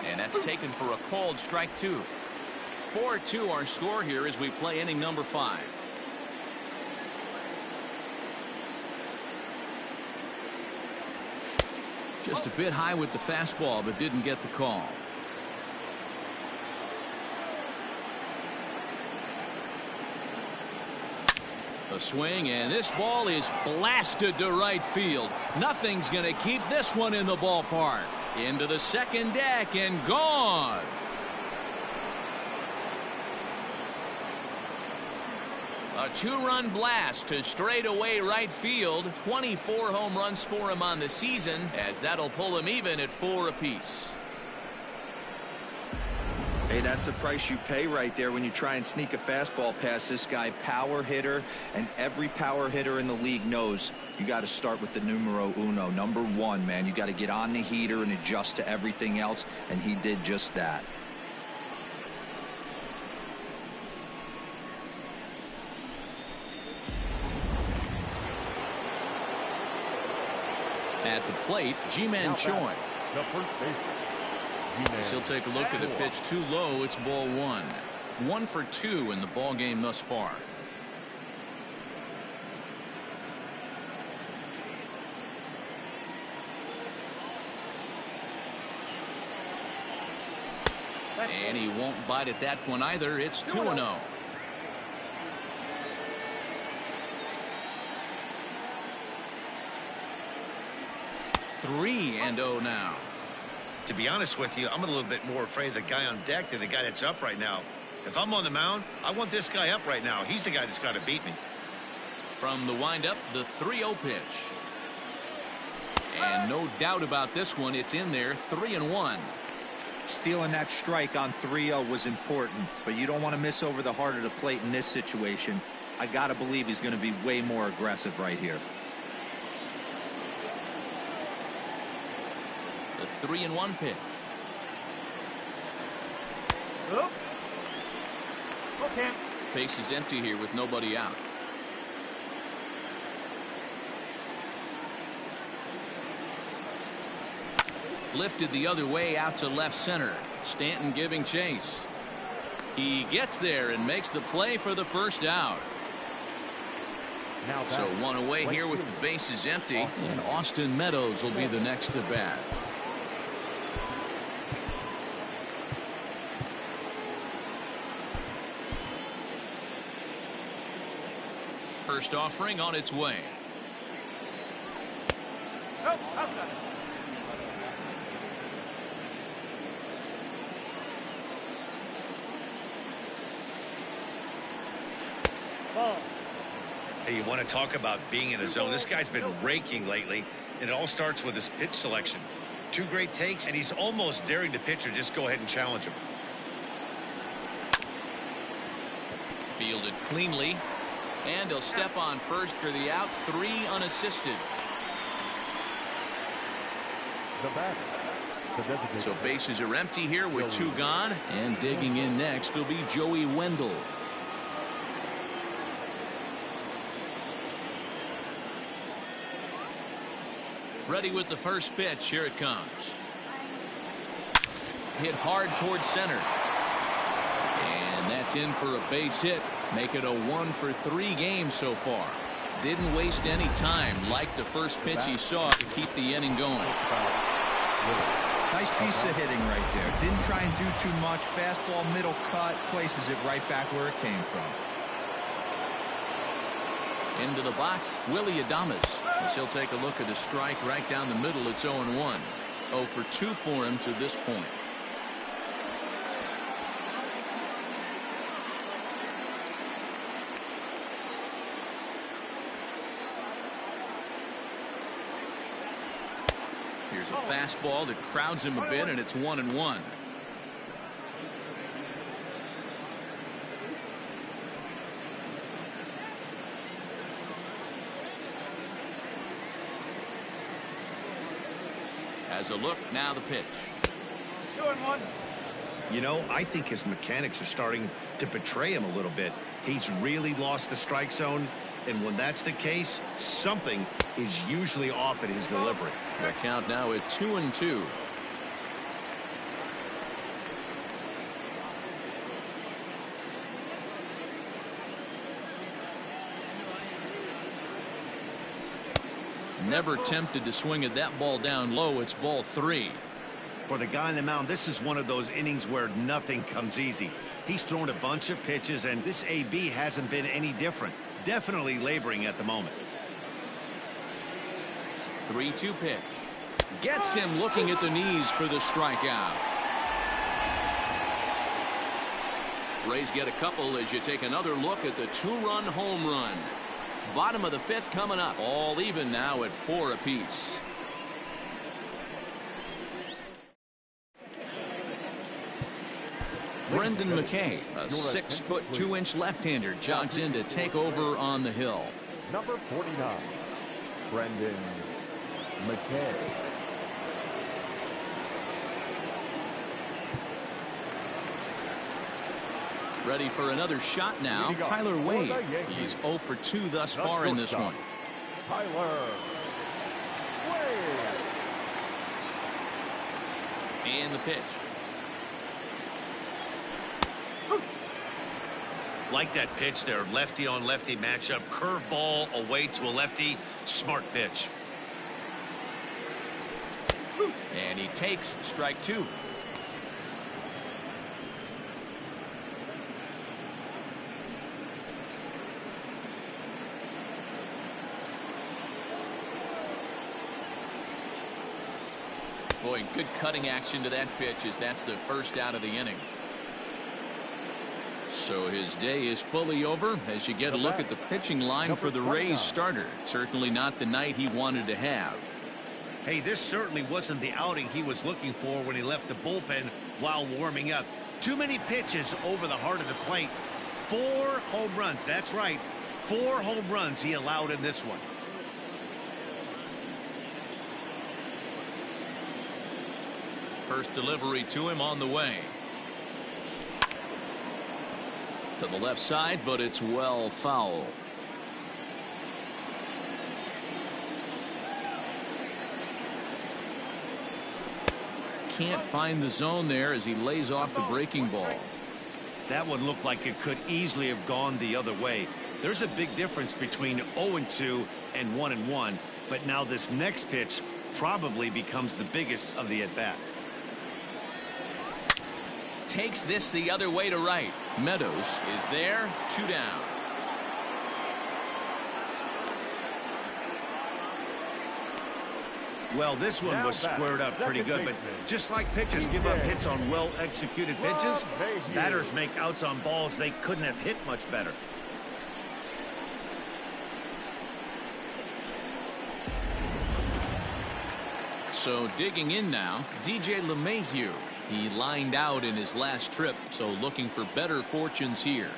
And that's taken for a called strike 2. 4-2 our score here as we play inning number 5. Just a bit high with the fastball, but didn't get the call. A swing, and this ball is blasted to right field. Nothing's going to keep this one in the ballpark. Into the second deck and gone. A two-run blast to straightaway right field. 24 home runs for him on the season, as that'll pull him even at 4 apiece. Hey, that's the price you pay right there when you try and sneak a fastball past this guy. Power hitter, and every power hitter in the league knows you got to start with the numero uno, number 1, man. You got to get on the heater and adjust to everything else, and he did just that. At the plate, Ji-Man Choi. The first baseman. He'll take a look at the pitch too low. It's ball 1. 1 for 2 in the ball game thus far. And he won't bite at that one either. It's 2-0. Three and 0 now. To be honest with you, I'm a little bit more afraid of the guy on deck than the guy that's up right now. If I'm on the mound, I want this guy up right now. He's the guy that's got to beat me. From the windup, the 3-0 pitch. And no doubt about this one. It's in there. 3-1. Stealing that strike on 3-0 was important, but you don't want to miss over the heart of the plate in this situation. I got to believe he's going to be way more aggressive right here. The 3-1 pitch. Okay. Base is empty here with nobody out. Lifted the other way out to left center. Stanton giving chase. He gets there and makes the play for the first out. Now So one away here with the bases empty, and Austin Meadows will be the next to bat. First offering on its way. Oh, outside. Ball. Hey, you want to talk about being in a zone? This guy's been raking lately, and it all starts with his pitch selection. 2 great takes, and he's almost daring the pitcher just go ahead and challenge him. Fielded cleanly, and he'll step on first for the out. 3 unassisted. the batter. So bases are empty here with 2 gone, and digging in next will be Joey Wendell. Ready with the first pitch. Here it comes. Hit hard towards center. And that's in for a base hit. Make it a 1-for-3 game so far. Didn't waste any time like the first pitch he saw to keep the inning going. Nice piece of hitting right there. Didn't try and do too much. Fastball, middle cut, places it right back where it came from. Into the box, Willie Adames. As he'll take a look at a strike right down the middle. It's 0-1. 0 for 2 for him to this point. Here's a fastball that crowds him a bit, and it's 1-1. As a look, now the pitch. 2-1. You know, I think his mechanics are starting to betray him a little bit. He's really lost the strike zone, and when that's the case, something is usually off at his delivery. The count now at 2-2. Never tempted to swing at that ball down low. It's ball 3. For the guy on the mound, this is one of those innings where nothing comes easy. He's thrown a bunch of pitches, and this AB hasn't been any different. definitely laboring at the moment. 3-2 pitch. Gets him looking at the knees for the strikeout. Rays get a couple as you take another look at the 2-run home run. Bottom of the 5th coming up. All even now at 4 apiece. Brendan McKay, a 6'2" left-hander, jogs in to take over on the hill. Number 49, Brendan McKay. Ready for another shot now. Tyler Wade. He's 0 for 2 thus far in this one. Tyler Wade. And the pitch. Like that pitch there, lefty on lefty matchup, curveball away to a lefty, smart pitch. And he takes strike 2. Boy, good cutting action to that pitch as that's the first out of the inning. So his day is fully over as you get a look at the pitching line for the Rays starter. Certainly not the night he wanted to have. Hey, this certainly wasn't the outing he was looking for when he left the bullpen while warming up. Too many pitches over the heart of the plate. 4 home runs. That's right. 4 home runs he allowed in this one. First delivery to him on the way. To the left side, but it's well foul. Can't find the zone there as he lays off the breaking ball. That one looked like it could easily have gone the other way. There's a big difference between 0-2 and 1-1, but now this next pitch probably becomes the biggest of the at-bat. Takes this the other way to right. Meadows is there. 2 down. Well, this one was squared up pretty good, but just like pitchers give up hits on well-executed pitches, batters make outs on balls they couldn't have hit much better. So digging in now, DJ LeMahieu. He lined out in his last trip, so looking for better fortunes here.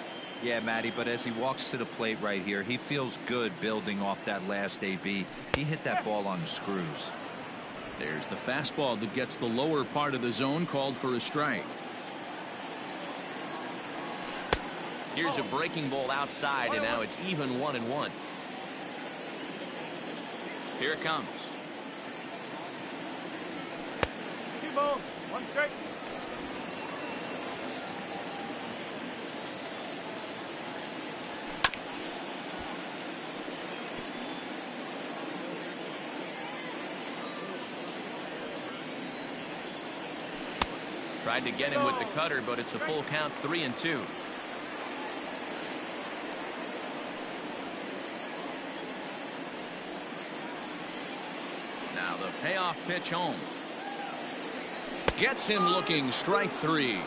Yeah, Matty, but as he walks to the plate right here, he feels good building off that last AB. He hit that ball on the screws. There's the fastball that gets the lower part of the zone, called for a strike. Here's a breaking ball outside, and now it's even 1-1. Here it comes. 2 balls, 1 strike. Tried to get him with the cutter, but it's a full count, 3-2. Now the payoff pitch home. Gets him looking, strike 3.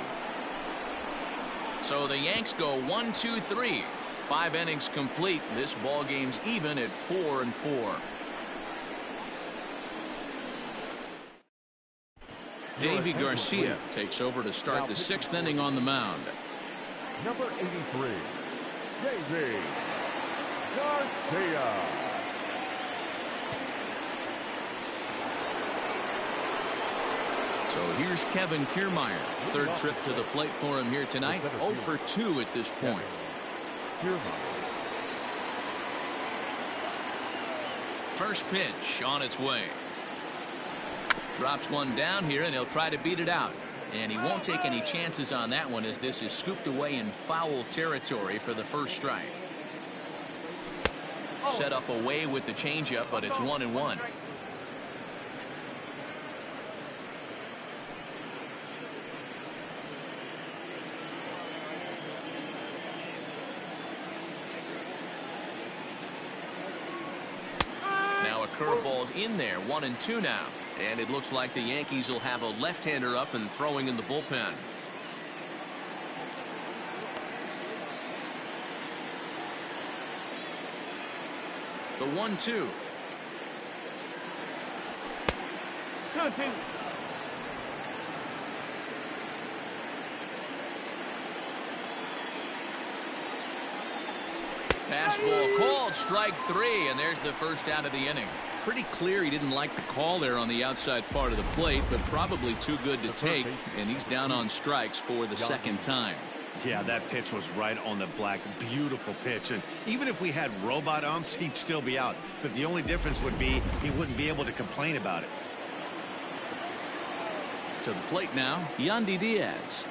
So the Yanks go 1-2-3. 5 innings complete. This ball game's even at 4-4. Davy Garcia takes over to start the 6th inning on the mound. Number 83, Davy Garcia. So here's Kevin Kiermaier. 3rd trip to the plate for him here tonight. 0 for 2 at this point. First pitch on its way. Drops one down here, and he'll try to beat it out. And he won't take any chances on that one, as this is scooped away in foul territory for the first strike. Set up away with the changeup, but it's 1-1. curveballs in there. 1-2 now. And it looks like the Yankees will have a left-hander up and throwing in the bullpen. The 1-2. Fastball called, strike 3, and there's the first out of the inning. Pretty clear he didn't like the call there on the outside part of the plate, but probably too good to take, and he's down on strikes for the second time. Yeah, that pitch was right on the black. Beautiful pitch, and even if we had robot umps, he'd still be out. But the only difference would be he wouldn't be able to complain about it. To the plate now, Yandy Diaz.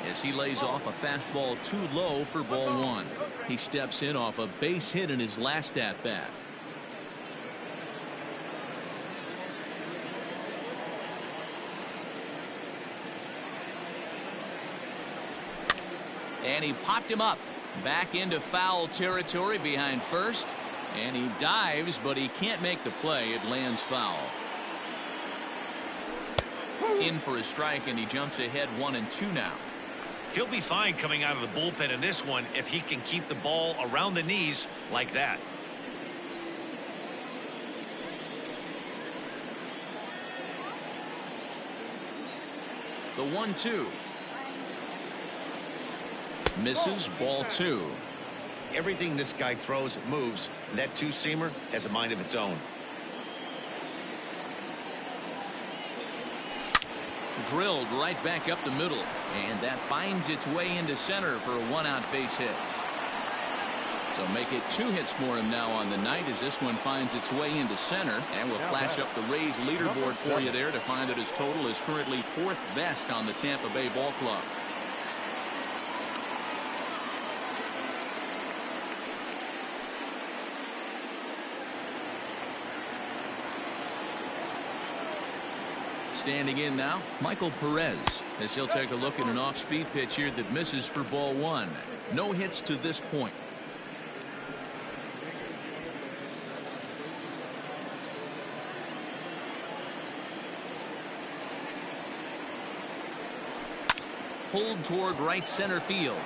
As he lays off a fastball too low for ball 1. He steps in off a base hit in his last at bat. And he popped him up back into foul territory behind first, and he dives, but he can't make the play. It lands foul. In for a strike, and he jumps ahead 1-2 now. He'll be fine coming out of the bullpen in this one if he can keep the ball around the knees like that. The 1-2. Misses, ball 2. Everything this guy throws moves. That two-seamer has a mind of its own. Drilled right back up the middle, and that finds its way into center for a 1-out base hit. So make it 2 hits for him now on the night as this one finds its way into center, and we'll flash up the Rays leaderboard for you there to find that his total is currently 4th best on the Tampa Bay ball club. Standing in now, Michael Perez, as he'll take a look at an off-speed pitch here that misses for ball 1. No hits to this point. Pulled toward right center field.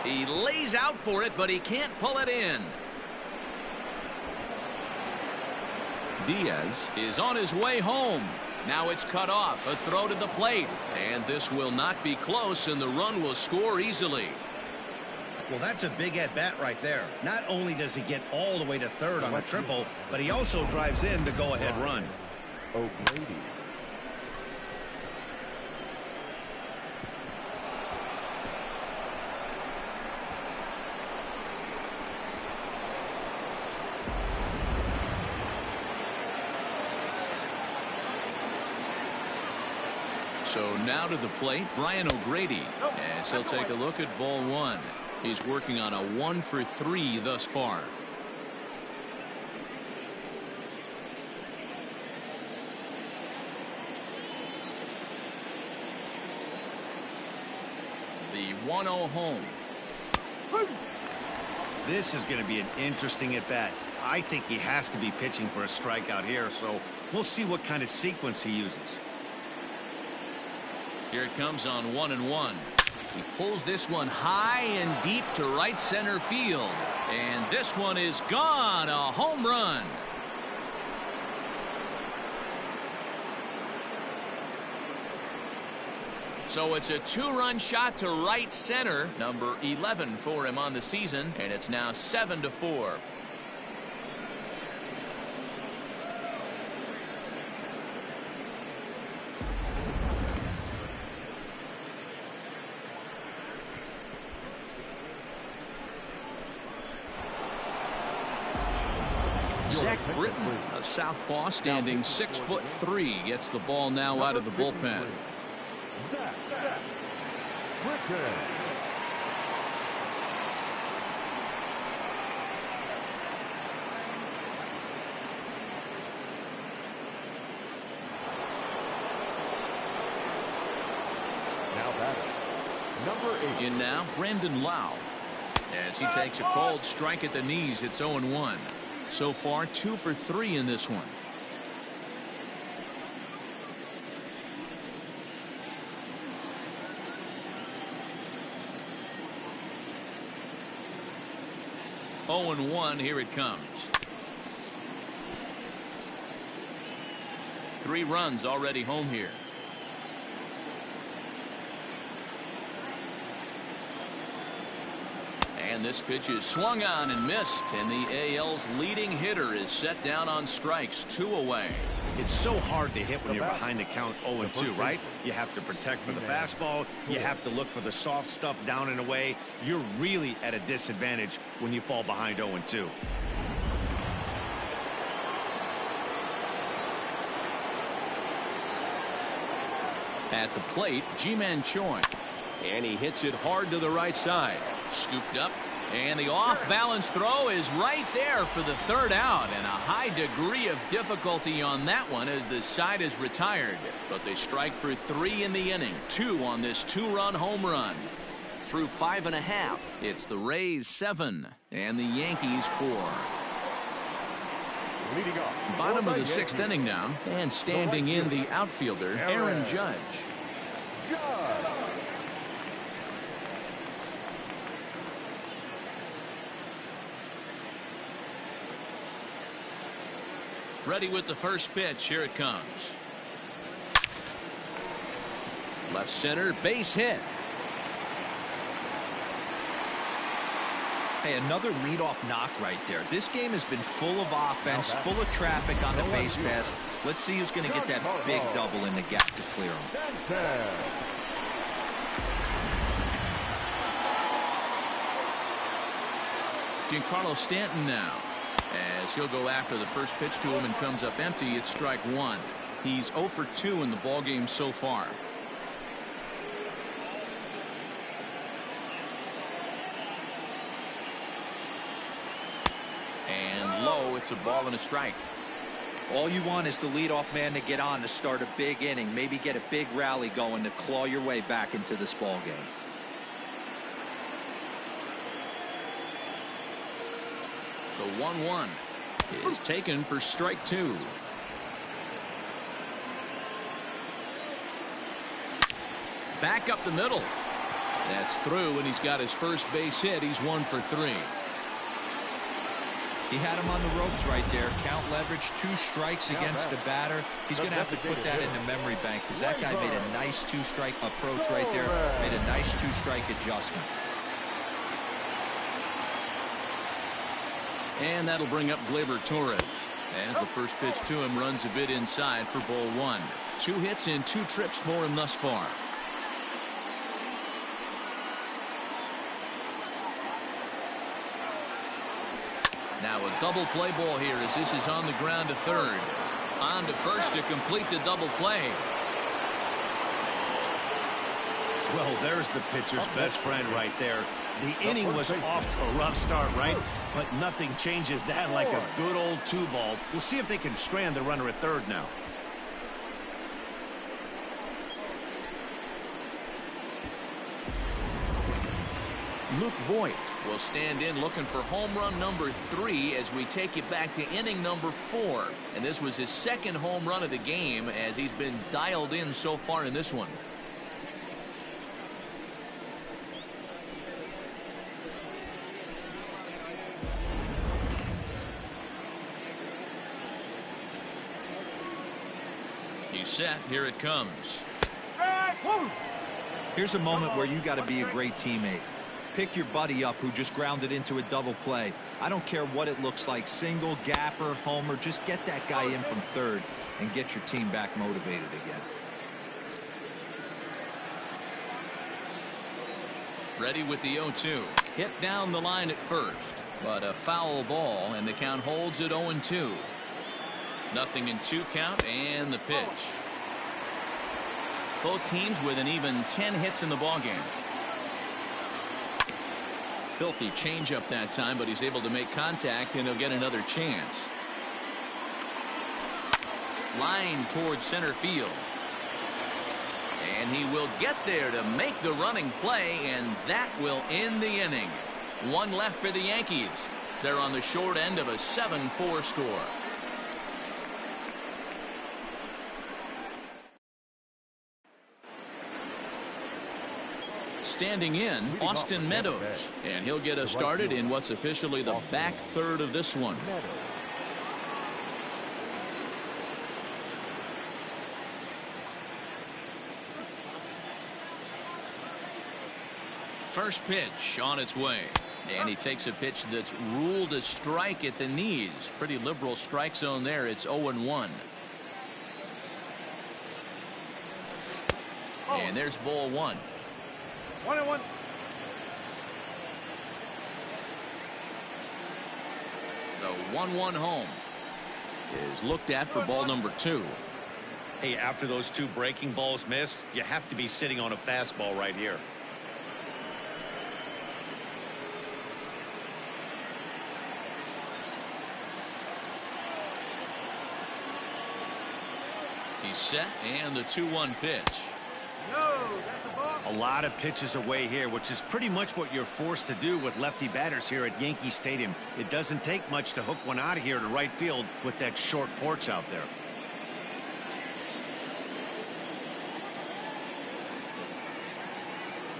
He lays out for it, but he can't pull it in. Diaz is on his way home. Now it's cut off. A throw to the plate. And this will not be close, and the run will score easily. Well, that's a big at-bat right there. Not only does he get all the way to third on a triple, but he also drives in the go-ahead run. O'Grady. So now to the plate, Brian O'Grady, as he'll take a look at ball 1. He's working on a 1 for 3 thus far. The 1-0 home. This is going to be an interesting at-bat. I think he has to be pitching for a strikeout here, so we'll see what kind of sequence he uses. Here it comes on 1-1. He pulls this one high and deep to right center field. And this one is gone. A home run. So it's a 2-run shot to right center. Number 11 for him on the season. And it's now 7-4. Zach Britton, a southpaw standing 6'3", gets the ball now out of the bullpen. Zach Britton. Now batter, number 8. In now, Brandon Lau. As he takes a called strike at the knees, it's 0-1. So far 2 for 3 in this one. Oh and 1. Here it comes. 3 runs already home here. And this pitch is swung on and missed, and the AL's leading hitter is set down on strikes, 2 away. It's so hard to hit when you're behind the count 0-2, right? You have to protect for the fastball. You have to look for the soft stuff down and away. You're really at a disadvantage when you fall behind 0-2. At the plate, Ji-Man Choi. And he hits it hard to the right side. Scooped up. And the off-balance throw is right there for the 3rd out. And a high degree of difficulty on that one as the side is retired. But they strike for 3 in the inning. 2 on this 2-run home run. Through 5 1/2. It's the Rays 7 and the Yankees 4. Leading off. Bottom of the 6th inning now. And standing in the outfielder, Aaron Judge. Ready with the first pitch. Here it comes. Left center, base hit. Hey, another leadoff knock right there. This game has been full of offense, full of traffic on the base pass. Let's see who's going to get that big double in the gap to clear him. Giancarlo Stanton now, as he'll go after the first pitch to him and comes up empty. It's strike 1. He's 0 for 2 in the ballgame so far. And low, it's a ball and a strike. All you want is the leadoff man to get on to start a big inning, maybe get a big rally going to claw your way back into this ball game. The 1-1 is taken for strike 2. Back up the middle. That's through, and he's got his first base hit. He's 1 for 3. He had him on the ropes right there. Count leverage, 2 strikes against the batter. He's going to have to put that in the memory bank because that guy made a nice 2-strike approach right there. Made a nice 2-strike adjustment. And that'll bring up Gleyber Torres as the first pitch to him runs a bit inside for ball 1. 2 hits in 2 trips for him thus far. Now a double play ball here as this is on the ground to third. On to first to complete the double play. Well, there's the pitcher's best friend right there. The inning was off to a rough start, right? But nothing changes that like a good old 2-ball. We'll see if they can strand the runner at third now. Luke Voigt will stand in looking for home run number 3 as we take it back to inning number 4. And this was his 2nd home run of the game as he's been dialed in so far in this one. He's set. Here it comes. Here's a moment where you got to be a great teammate. Pick your buddy up who just grounded into a double play. I don't care what it looks like, single, gapper, homer, just get that guy in from third and get your team back motivated again. Ready with the 0-2. Hit down the line at first, but a foul ball, and the count holds at 0-2. Nothing in 2 count, and the pitch. Both teams with an even 10 hits in the ballgame. Filthy changeup that time, but he's able to make contact, and he'll get another chance. Line towards center field. And he will get there to make the running play, and that will end the inning. 1 left for the Yankees. They're on the short end of a 7-4 score. Standing in, Austin Meadows, and he'll get us started in what's officially the back third of this one. First pitch on its way, and he takes a pitch that's ruled a strike at the knees. Pretty liberal strike zone there. It's 0-1. And there's ball one. 1-1. The 1-1 home is looked at for ball number 2. Hey, after those 2 breaking balls missed, you have to be sitting on a fastball right here. He's set, and the 2-1 pitch. No, that's a ball. A lot of pitches away here, which is pretty much what you're forced to do with lefty batters here at Yankee Stadium. It doesn't take much to hook one out of here to right field with that short porch out there.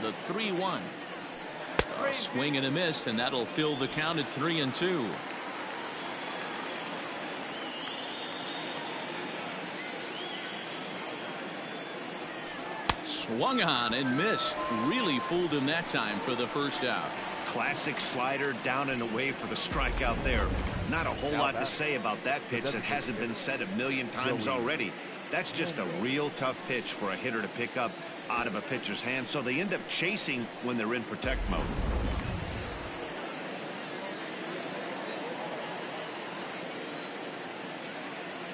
The 3-1. A swing and a miss, and that'll fill the count at 3-2. Swung on and missed. Really fooled him that time for the first out. Classic slider down and away for the strikeout there. Not a whole lot to say about that pitch that hasn't been said a million times already. That's just a real tough pitch for a hitter to pick up out of a pitcher's hand, so they end up chasing when they're in protect mode.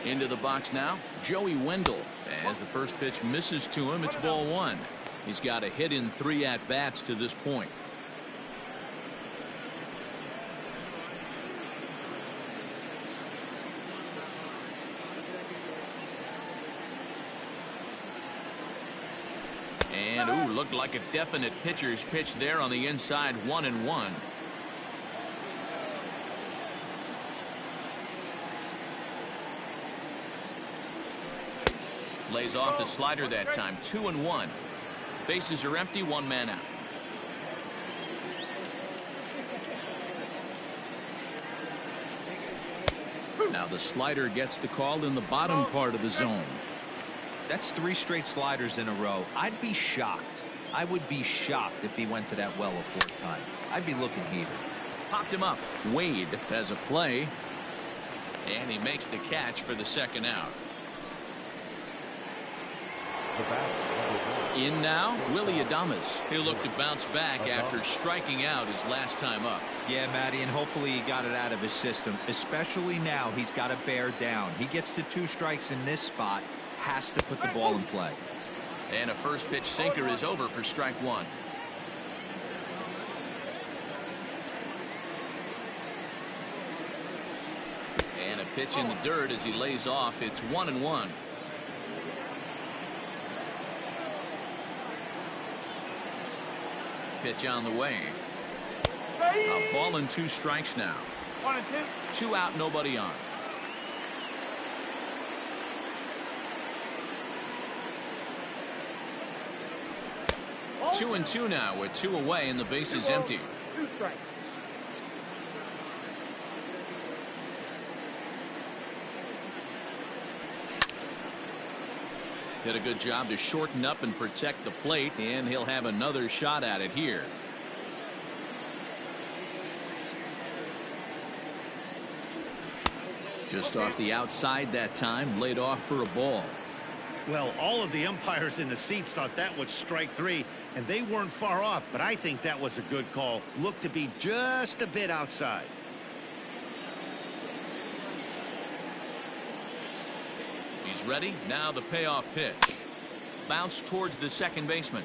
Into the box now, Joey Wendell. As the first pitch misses to him, it's ball one. He's got a hit in 3 at-bats to this point. And, ooh, looked like a definite pitcher's pitch there on the inside, 1-1. Lays off the slider that time, 2-1. Bases are empty, 1 man out. Now the slider gets the call in the bottom part of the zone. That's 3 straight sliders in a row. I'd be shocked. I would be shocked if he went to that well a 4th time. I'd be looking heated. Popped him up. Wade has a play. And he makes the catch for the 2nd out. In now, Willie Adames. He'll look to bounce back after striking out his last time up. Yeah, Matty, and hopefully he got it out of his system. Especially now, he's got to bear down. He gets the 2 strikes in this spot, has to put the ball in play. And a first pitch sinker is over for strike 1. And a pitch in the dirt as he lays off. It's 1-1. Pitch on the way. A ball and 2 strikes now. 1-2. 2 out, nobody on. Two and 2 now with 2 away and the base is empty. 2 strikes. Did a good job to shorten up and protect the plate, and he'll have another shot at it here. Just off the outside that time, laid off for a ball. Well, all of the umpires in the seats thought that was strike 3, and they weren't far off, but I think that was a good call. Looked to be just a bit outside. He's ready. Now the payoff pitch. Bounce towards the second baseman.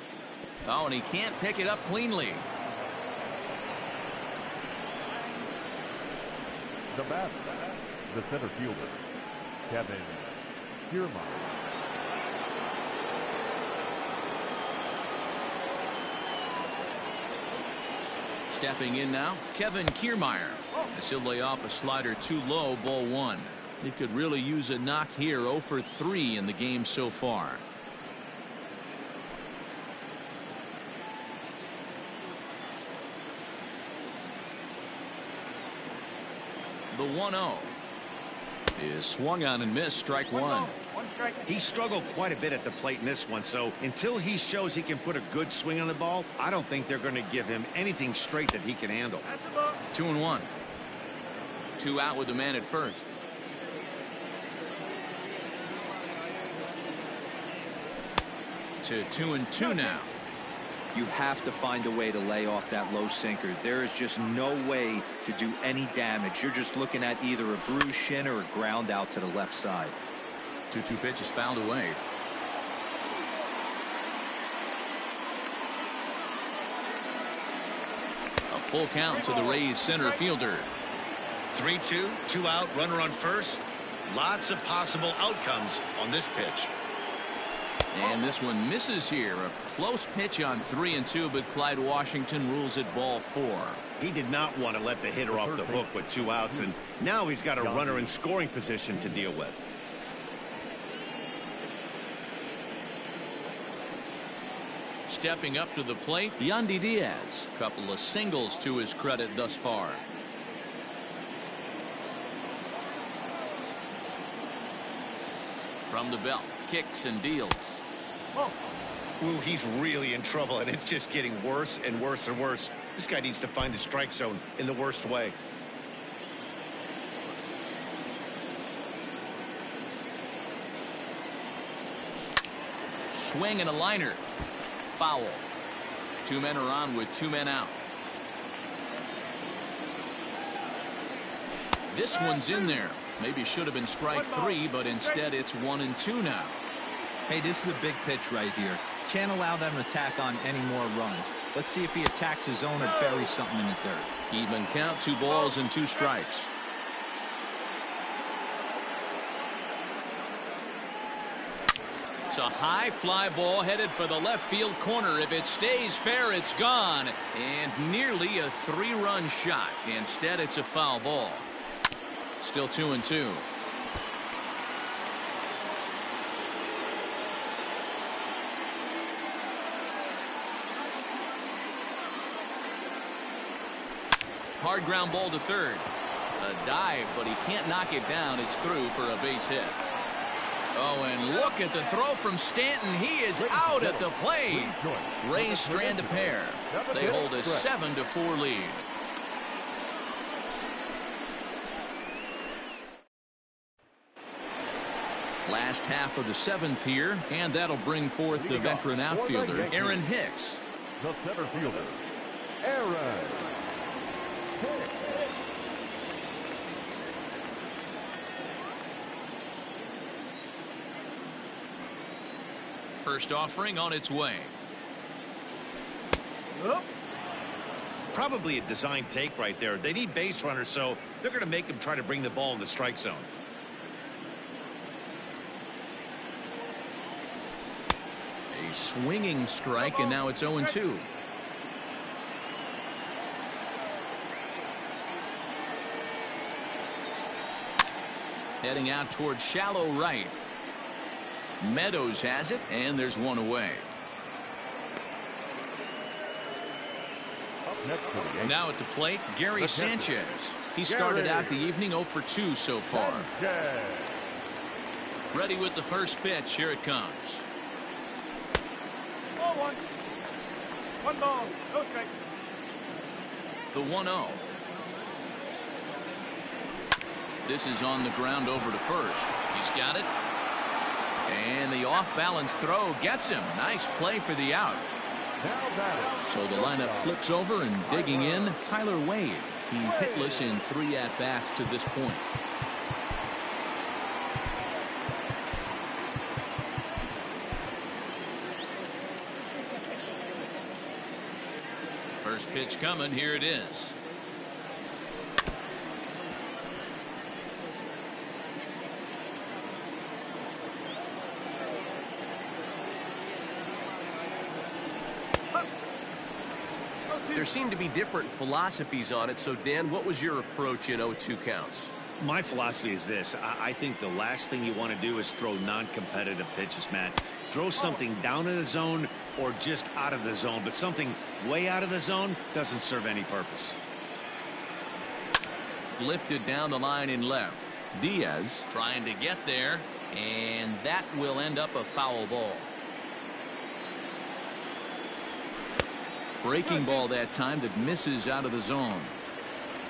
Oh, and he can't pick it up cleanly. The batter, the center fielder, Kevin Kiermaier. Stepping in now, Kevin Kiermaier. As he'll lay off a slider too low, ball one. He could really use a knock here. 0 for 3 in the game so far. The 1-0 is swung on and missed. Strike one. He struggled quite a bit at the plate in this one, so until he shows he can put a good swing on the ball, I don't think they're going to give him anything straight that he can handle. 2-1. 2 out with the man at first. To 2-2 now. You have to find a way to lay off that low sinker. There is just no way to do any damage. You're just looking at either a bruised shin or a ground out to the left side. 2-2 pitch is fouled away. A full count to the Rays center fielder. 3-2, 2 out, runner on first. Lots of possible outcomes on this pitch. And this one misses here. A close pitch on 3-2, but Clyde Washington rules it ball 4. He did not want to let the hitter off the hook with 2 outs, and now he's got a runner in scoring position to deal with. Stepping up to the plate, Yandy Diaz. Couple of singles to his credit thus far. From the belt, kicks and deals. Ooh, he's really in trouble, and it's just getting worse and worse and worse. This guy needs to find the strike zone in the worst way. Swing and a liner. Foul. 2 men are on with 2 men out. This one's in there. Maybe should have been strike 3, but instead it's 1-2 now. Hey, this is a big pitch right here. Can't allow them to tack on any more runs. Let's see if he attacks his own or buries something in the dirt. Even count, 2 balls and 2 strikes. It's a high fly ball headed for the left field corner. If it stays fair, it's gone. And nearly a 3-run shot. Instead, it's a foul ball. Still 2-2. Hard ground ball to third. A dive, but he can't knock it down. It's through for a base hit. Oh, and look at the throw from Stanton. He is out at the plate. Rays strand a pair. They hold a 7-4 lead. Last half of the 7th here, and that'll bring forth the veteran outfielder, Aaron Hicks. The center fielder, Aaron Hicks. First offering on its way. Probably a design take right there. They need base runners, so they're going to make him try to bring the ball in the strike zone. A swinging strike, and now it's 0-2. Heading out towards shallow right. Meadows has it, and there's one away. Now at the plate, Gary Sanchez. He started out the evening 0 for 2 so far. Ready with the first pitch. Here it comes. Ball 1. 1 ball, no strike. The 1-0. This is on the ground over to first. He's got it. And the off-balance throw gets him. Nice play for the out. So the lineup flips over, and digging in, Tyler Wade. He's hitless in 3 at-bats to this point. First pitch coming. Here it is. There seem to be different philosophies on it. So, Dan, what was your approach in 0-2 counts? My philosophy is this. I think the last thing you want to do is throw non-competitive pitches, Matt. Throw something down in the zone or just out of the zone, but something way out of the zone doesn't serve any purpose. Lifted down the line in left. Diaz trying to get there, and that will end up a foul ball. Breaking ball that time that misses out of the zone.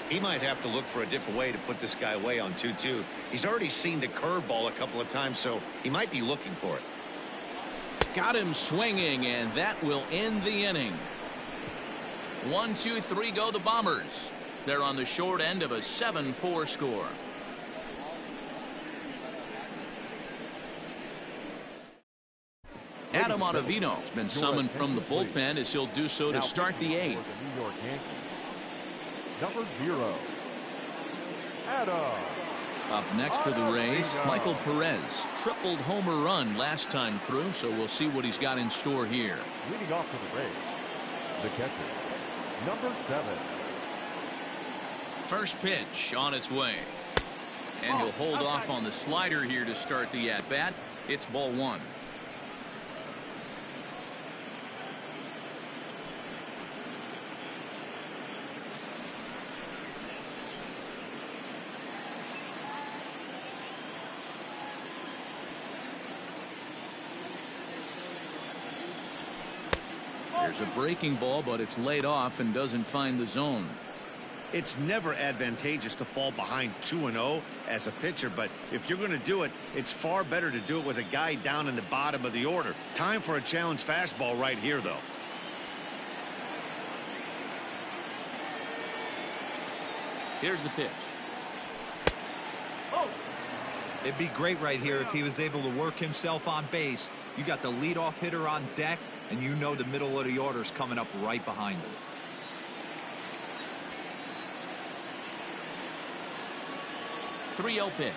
He might have to look for a different way to put this guy away on 2-2. He's already seen the curveball a couple of times, so he might be looking for it. Got him swinging, and that will end the inning. 1, 2, 3 go the Bombers. They're on the short end of a 7-4 score. Adam Ottavino has been summoned from the bullpen as he'll do so to start the 8th. New York Yankees. Number 0, Adam. Up next for the Rays, Michael Perez. Tripled homer run last time through, so we'll see what he's got in store here. Leading off for the Rays, the catcher, number 7. First pitch on its way. And he'll hold off on the slider here to start the at-bat. It's ball 1. There's a breaking ball, but it's laid off and doesn't find the zone. It's never advantageous to fall behind 2-0 as a pitcher, but if you're going to do it, it's far better to do it with a guy down in the bottom of the order. Time for a challenge fastball right here, though. Here's the pitch. It'd be great right here if he was able to work himself on base. You got the leadoff hitter on deck, and you know the middle of the order's coming up right behind him. .3-0 pitch.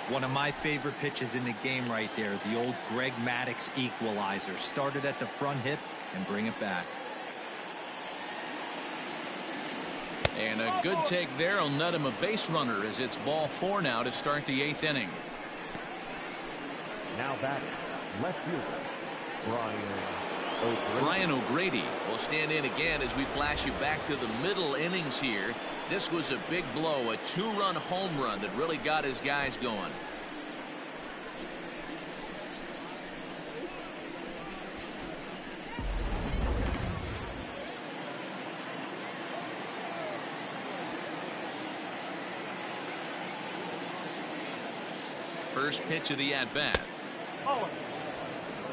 One of my favorite pitches in the game right there, the old Greg Maddux equalizer. Started at the front hip and bring it back. And a good take there will net him a base runner as it's ball 4 now to start the 8th inning. Now batting, left fielder, Brian O'Grady will stand in again as we flash you back to the middle innings here. This was a big blow, a 2-run home run that really got his guys going. First pitch of the at-bat.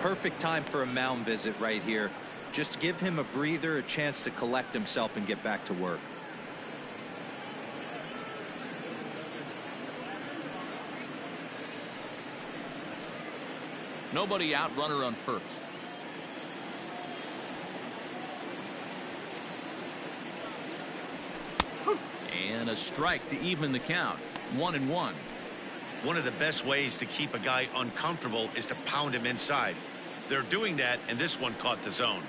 Perfect time for a mound visit right here. Just give him a breather, a chance to collect himself and get back to work. Nobody out, runner on first. And a strike to even the count. 1-1. One of the best ways to keep a guy uncomfortable is to pound him inside. They're doing that, and this one caught the zone.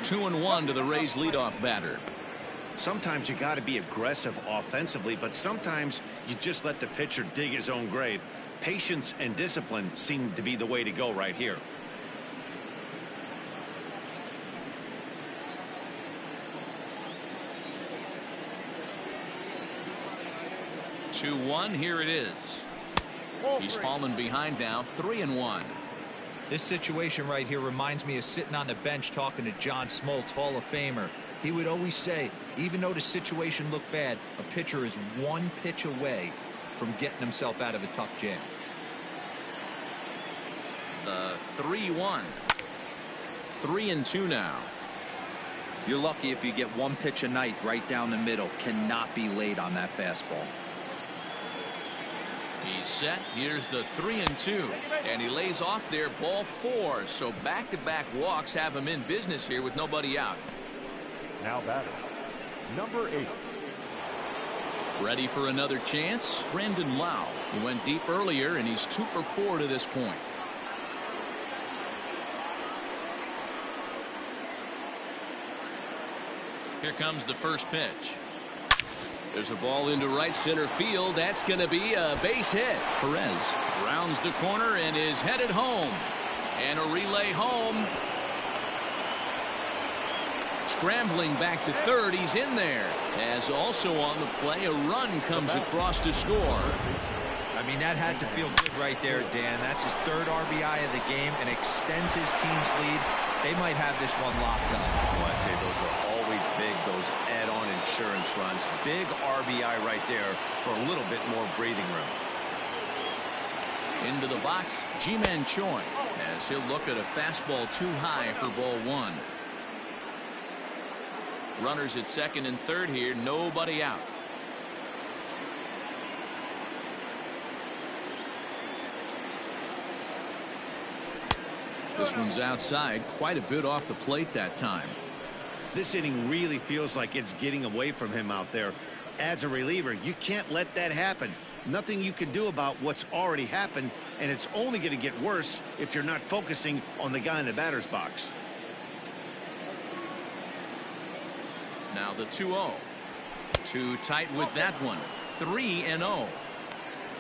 Two and one to the Rays leadoff batter. Sometimes you got to be aggressive offensively, but sometimes you just let the pitcher dig his own grave. Patience and discipline seem to be the way to go right here. 2-1. Here it is. He's fallen behind now. 3-1. This situation right here reminds me of sitting on the bench talking to John Smoltz, Hall of Famer. He would always say, even though the situation looked bad, a pitcher is one pitch away from getting himself out of a tough jam. The 3-1. 3-2 now. You're lucky if you get one pitch a night right down the middle. Cannot be late on that fastball. He's set. Here's the 3-2. And he lays off there, ball 4. So back-to-back walks have him in business here with nobody out. Now batting, number 8. Ready for another chance? Brandon Lau. He went deep earlier, and he's 2 for 4 to this point. Here comes the first pitch. There's a ball into right center field. That's going to be a base hit. Perez rounds the corner and is headed home. And a relay home. Scrambling back to third. He's in there. As also on the play, a run comes across to score. I mean, that had to feel good right there, Dan. That's his 3rd RBI of the game and extends his team's lead. They might have this one locked up. Well, I'd say those are always big, those add-on insurance runs. Big RBI right there for a little bit more breathing room. Into the box, Ji-Man Choi, as he'll look at a fastball too high for ball 1. Runners at second and third here, nobody out. This one's outside, quite a bit off the plate that time. This inning really feels like it's getting away from him out there. As a reliever, you can't let that happen. Nothing you can do about what's already happened, and it's only going to get worse if you're not focusing on the guy in the batter's box. Now the 2-0. Too tight with that one. 3-0.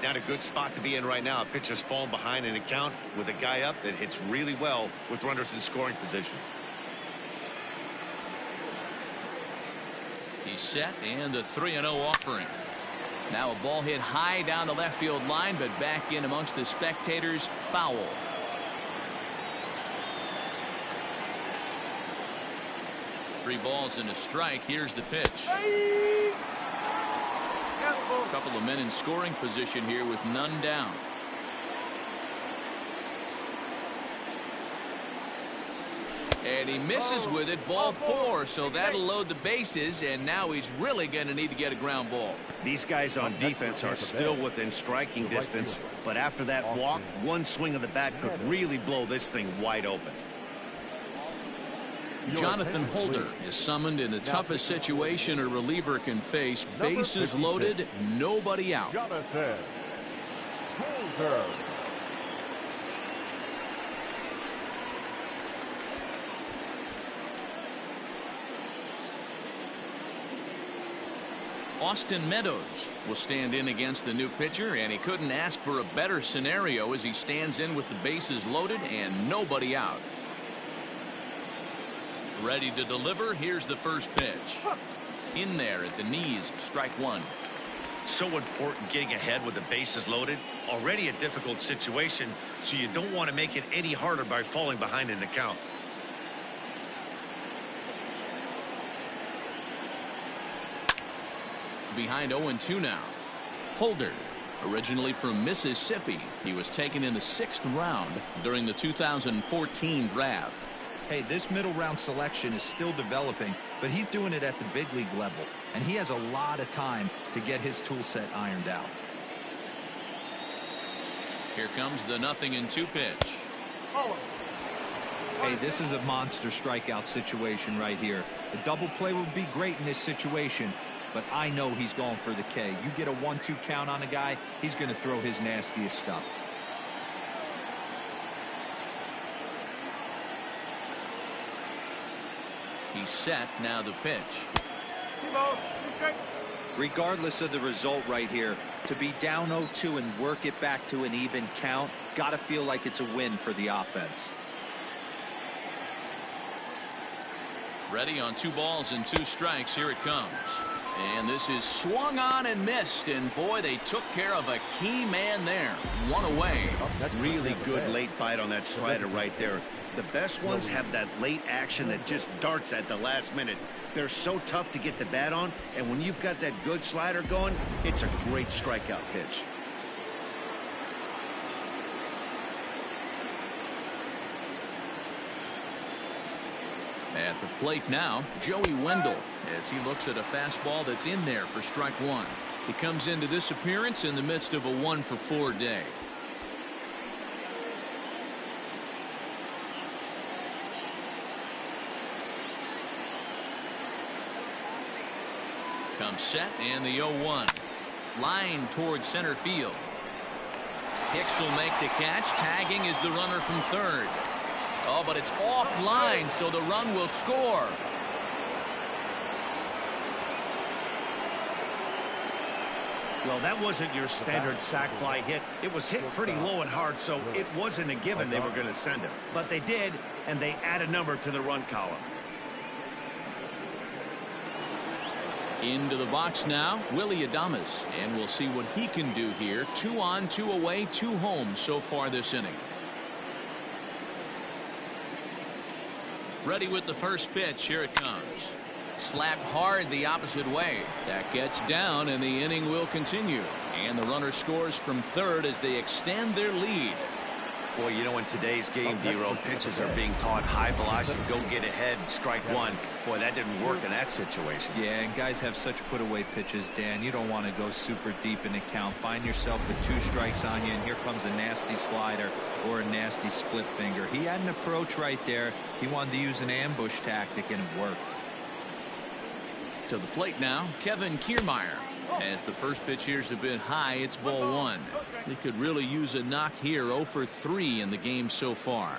Not a good spot to be in right now. A pitcher's falling behind in the count with a guy up that hits really well with runners in scoring position. He's set, and the 3-0 offering. Now a ball hit high down the left field line, but back in amongst the spectators. Foul. Three balls and a strike. Here's the pitch. A couple of men in scoring position here with none down. And he misses with it. Ball 4. So that'll load the bases, and now he's really going to need to get a ground ball. These guys on defense are still within striking distance, but after that walk, one swing of the bat could really blow this thing wide open. Jonathan Holder is summoned in the toughest situation a reliever can face. Bases loaded, nobody out. Jonathan Holder. Austin Meadows will stand in against the new pitcher, and he couldn't ask for a better scenario as he stands in with the bases loaded and nobody out. Ready to deliver. Here's the first pitch. In there at the knees. Strike 1. So important getting ahead with the bases loaded. Already a difficult situation, so you don't want to make it any harder by falling behind in the count. Behind 0-2 now. Holder, originally from Mississippi, he was taken in the 6th round during the 2014 draft. Hey, this middle round selection is still developing, but he's doing it at the big league level, and he has a lot of time to get his tool set ironed out. Here comes the 0-2 pitch. Hey, this is a monster strikeout situation right here. A double play would be great in this situation, but I know he's going for the K. You get a 1-2 count on a guy, he's going to throw his nastiest stuff. He's set. Now the pitch. Regardless of the result right here, to be down 0-2 and work it back to an even count, got to feel like it's a win for the offense. Ready on 2 balls and 2 strikes. Here it comes. And this is swung on and missed. And boy, they took care of a key man there. 1 away. Really good late bite on that slider right there. The best ones have that late action that just darts at the last minute. They're so tough to get the bat on, and when you've got that good slider going, it's a great strikeout pitch. At the plate now, Joey Wendell, as he looks at a fastball that's in there for strike 1. He comes into this appearance in the midst of a 1-for-4 day. Comes set, and the 0-1. Line towards center field. Hicks will make the catch. Tagging is the runner from third. Oh, but it's offline, so the run will score. Well, that wasn't your standard sac fly hit. It was hit pretty low and hard, so it wasn't a given they were going to send him. But they did, and they add a number to the run column. Into the box now, Willie Adames, and we'll see what he can do here. 2 on, 2 away, 2 home so far this inning. Ready with the first pitch. Here it comes. Slapped hard the opposite way. That gets down, and the inning will continue. And the runner scores from third as they extend their lead. Boy, you know, in today's game, D-Row, pitchers are being taught high velocity, go get ahead, strike one. Boy, that didn't work in that situation. Yeah, and guys have such put-away pitches, Dan. You don't want to go super deep in the count. Find yourself with 2 strikes on you, and here comes a nasty slider or a nasty split finger. He had an approach right there. He wanted to use an ambush tactic, and it worked. To the plate now, Kevin Kiermaier. As the first pitch here's a bit high, it's ball 1. They could really use a knock here. 0 for 3 in the game so far.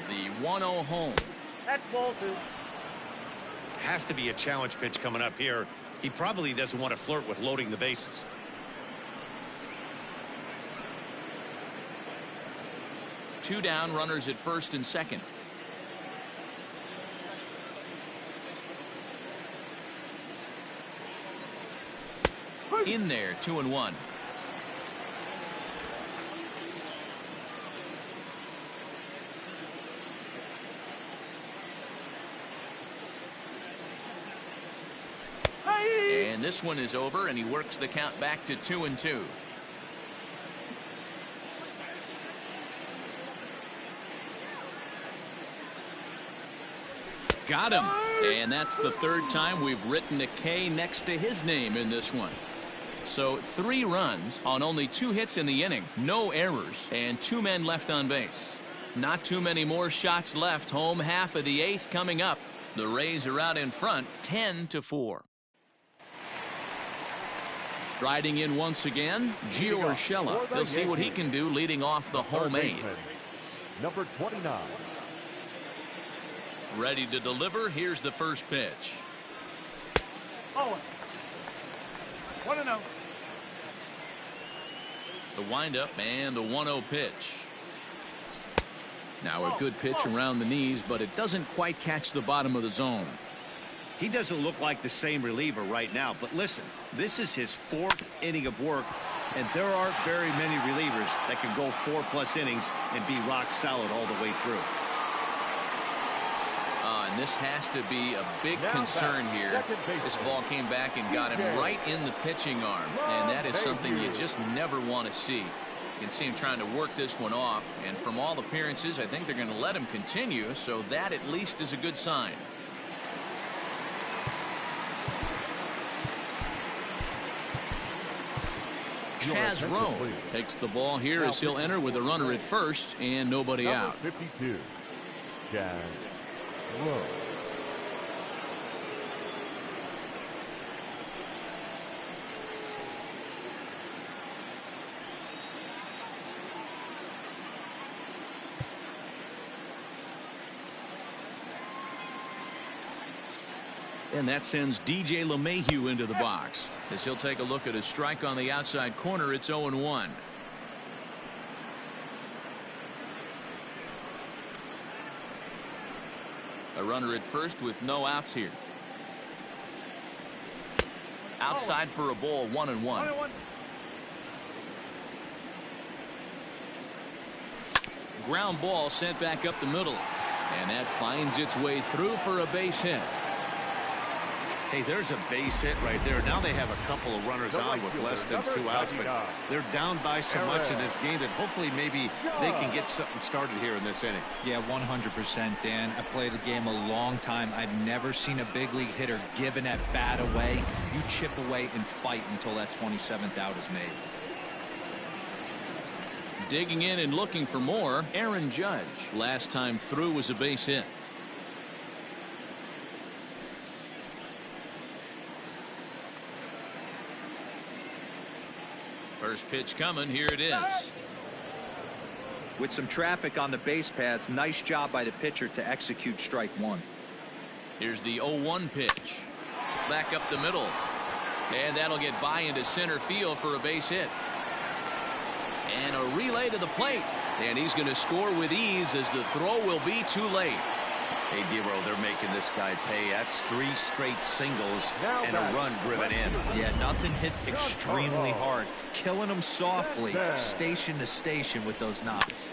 The 1-0 home. That's ball 2. Has to be a challenge pitch coming up here. He probably doesn't want to flirt with loading the bases. Two down, runners at first and second. In there, 2-1. And this one is over, and he works the count back to 2-2. Got him. And that's the third time we've written a K next to his name in this one. So 3 runs on only 2 hits in the inning. No errors and 2 men left on base. Not too many more shots left. Home half of the 8th coming up. The Rays are out in front 10-4. Striding in once again, Gio Urshela. They'll see what he can do leading off the home 8th. Number 29. Ready to deliver. Here's the first pitch. Oh, 1-0. The windup and the 1-0 pitch. Now a good pitch around the knees, but it doesn't quite catch the bottom of the zone. He doesn't look like the same reliever right now, but listen, this is his 4th inning of work, and there aren't very many relievers that can go 4+ innings and be rock solid all the way through. And this has to be a big concern here. This ball came back and got him right in the pitching arm, and that is something you just never want to see. You can see him trying to work this one off, and from all appearances, I think they're going to let him continue, so that at least is a good sign. Chaz Rowe takes the ball here as he'll enter with a runner at first and nobody out. 52. Chaz Rowe. And that sends DJ LeMahieu into the box as he'll take a look at a strike on the outside corner. It's 0-1. A runner at first with no outs here. Outside for a ball, 1-1. Ground ball sent back up the middle, and that finds its way through for a base hit. Hey, there's a base hit right there. Now they have a couple of runners on with less than 2 outs, but they're down by so much in this game that hopefully maybe they can get something started here in this inning. Yeah, 100%, Dan. I played the game a long time. I've never seen a big league hitter give an at bat away. You chip away and fight until that 27th out is made. Digging in and looking for more, Aaron Judge. Last time through was a base hit. First pitch coming. Here it is. With some traffic on the base paths, nice job by the pitcher to execute strike one. Here's the 0-1 pitch. Back up the middle. And that'll get by into center field for a base hit. And a relay to the plate. And he's going to score with ease as the throw will be too late. Hey, Dero, they're making this guy pay. That's 3 straight singles and a run driven in. Yeah, nothing hit extremely hard. Killing them softly, station to station with those knocks.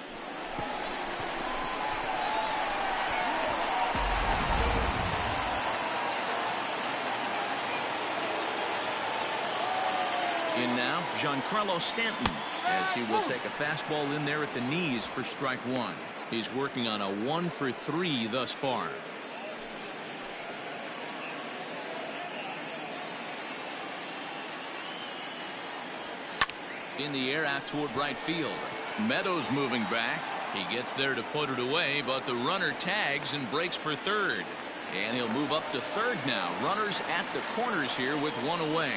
In now, Giancarlo Stanton, as he will take a fastball in there at the knees for strike one. He's working on a 1 for 3 thus far. In the air out toward right field. Meadows moving back. He gets there to put it away, but the runner tags and breaks for third. And he'll move up to third now. Runners at the corners here with 1 away.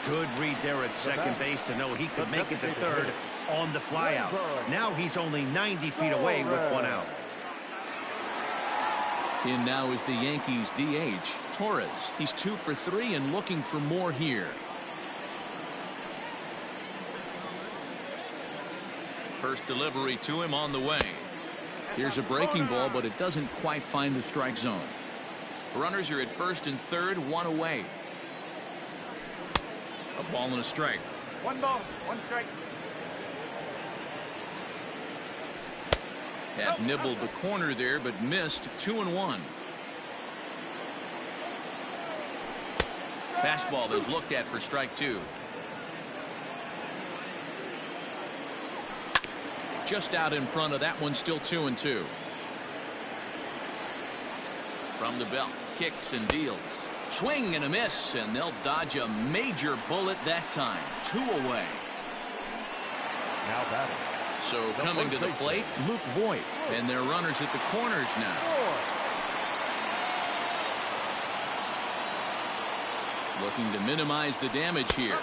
Good read there at second base to know he could make it to third on the flyout. Now he's only 90 feet away with 1 out. In now is the Yankees DH, Torres. He's 2 for 3 and looking for more here. First delivery to him on the way. Here's a breaking ball, but it doesn't quite find the strike zone. Runners are at first and third, 1 away. A ball and a strike. 1 ball, 1 strike. Had nibbled the corner there, but missed. 2-1. Fastball is looked at for strike 2. Just out in front of that one, still 2-2. From the belt, kicks and deals. Swing and a miss, and they'll dodge a major bullet that time. 2 away. Now batting. So coming to the plate, Luke Voigt, and their runners at the corners now. Looking to minimize the damage here.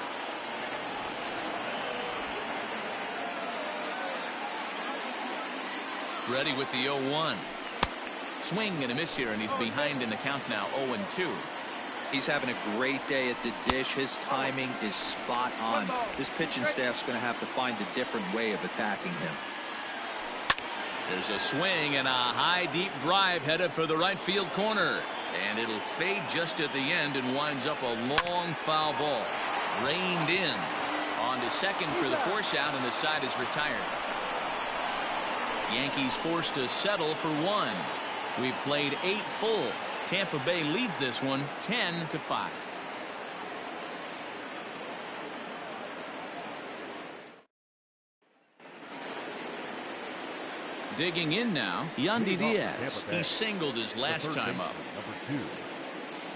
Ready with the 0-1. Swing and a miss here, and he's behind in the count now, 0-2. He's having a great day at the dish. His timing is spot on. This pitching staff's going to have to find a different way of attacking him. There's a swing and a high deep drive headed for the right field corner, and it'll fade just at the end and winds up a long foul ball. Reined in on to second for the force out, and the side is retired. Yankees forced to settle for 1. We've played 8 full. Tampa Bay leads this one 10-5. Digging in now, Yandy Diaz. He singled his last time up. Number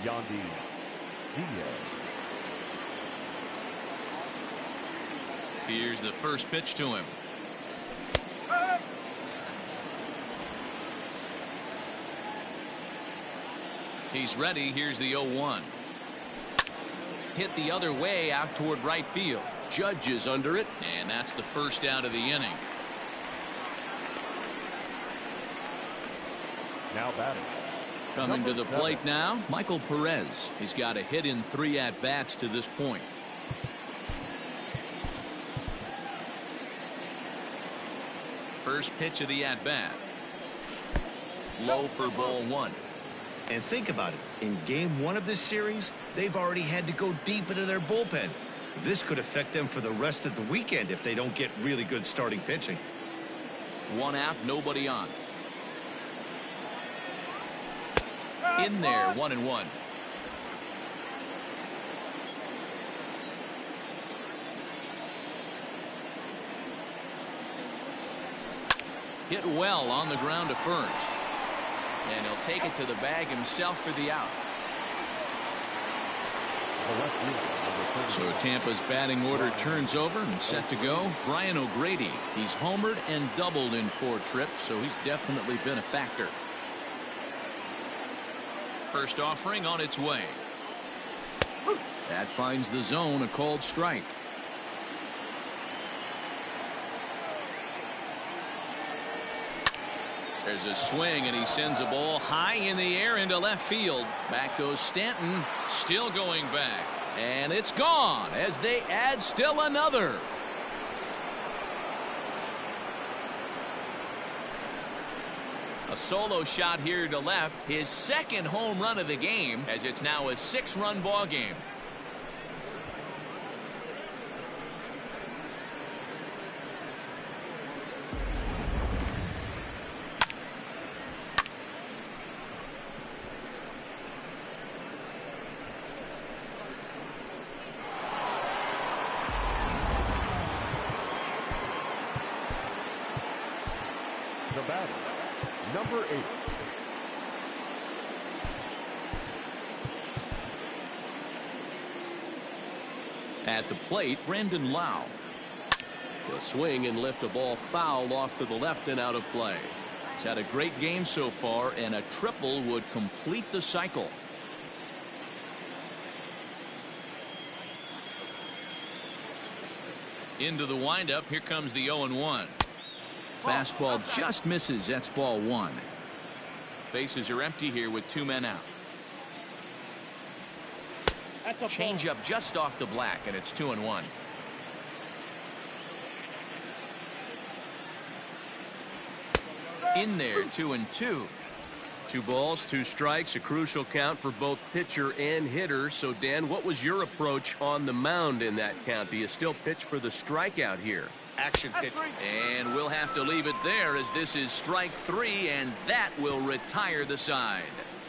2, Yandy Diaz. Here's the first pitch to him. He's ready. Here's the 0-1. Hit the other way out toward right field. Judge is under it, and that's the first out of the inning. Now batting. Coming to the plate now, Michael Perez. He's got a hit in 3 at-bats to this point. First pitch of the at-bat. Low for ball 1. And think about it. In game 1 of this series, they've already had to go deep into their bullpen. This could affect them for the rest of the weekend if they don't get really good starting pitching. 1 out, nobody on. In there, 1-1. Hit well on the ground to first. And he'll take it to the bag himself for the out. The left fielder, number So Tampa's batting order turns over and set to go. Brian O'Grady. He's homered and doubled in 4 trips, so he's definitely been a factor. First offering on its way. That finds the zone, a called strike. There's a swing, and he sends a ball high in the air into left field. Back goes Stanton, still going back. And it's gone as they add still another. A solo shot here to left, his second home run of the game, as it's now a 6-run ball game. The batter, number 8. At the plate, Brandon Lau. He'll swing and lift a ball foul off to the left and out of play. He's had a great game so far, and a triple would complete the cycle. Into the windup, here comes the 0-1. Fastball just misses. That's ball 1. Bases are empty here with 2 men out. Change up just off the black, and it's 2-1. In there, 2-2. 2 balls, 2 strikes, a crucial count for both pitcher and hitter. So, Dan, what was your approach on the mound in that count? Do you still pitch for the strikeout here? Action pitch. And we'll have to leave it there, as this is strike 3, and that will retire the side.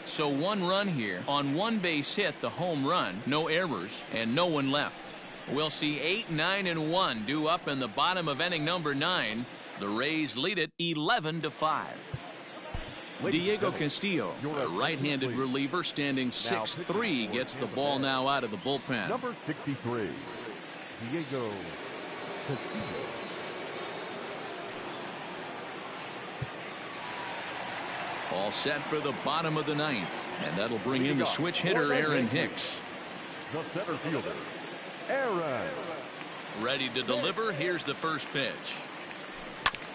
So 1 run here on 1 base hit, the home run, no errors, and no one left. We'll see 8, 9, and 1 due up in the bottom of inning number 9. The Rays lead it 11-5. Diego Castillo, a right-handed reliever, standing 6'3", gets the ball now out of the bullpen. Number 63, Diego Castillo. All set for the bottom of the 9th, and that'll bring in the switch hitter Aaron Hicks. The center fielder, Aaron. Ready to deliver. Here's the first pitch.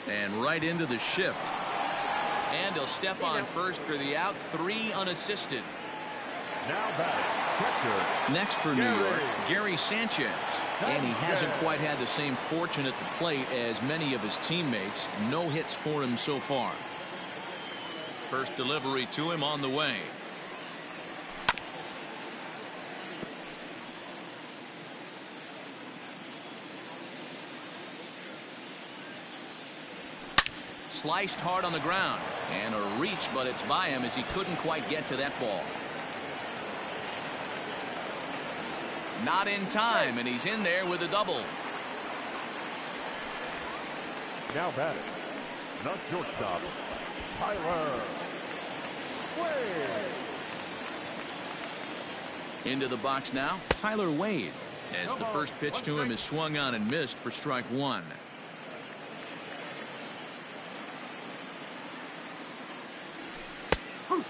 And right into the shift. And he'll step on first for the out. 3 unassisted. Now batting, Next for New York, Gary Sanchez. And he hasn't quite had the same fortune at the plate as many of his teammates. No hits for him so far. First delivery to him on the way. Sliced hard on the ground, and a reach, but it's by him as he couldn't quite get to that ball. Not in time, and he's in there with a double. now batting, the shortstop, Tyler Wade. Into the box now, Tyler Wade, as the first pitch to him is swung on and missed for strike 1.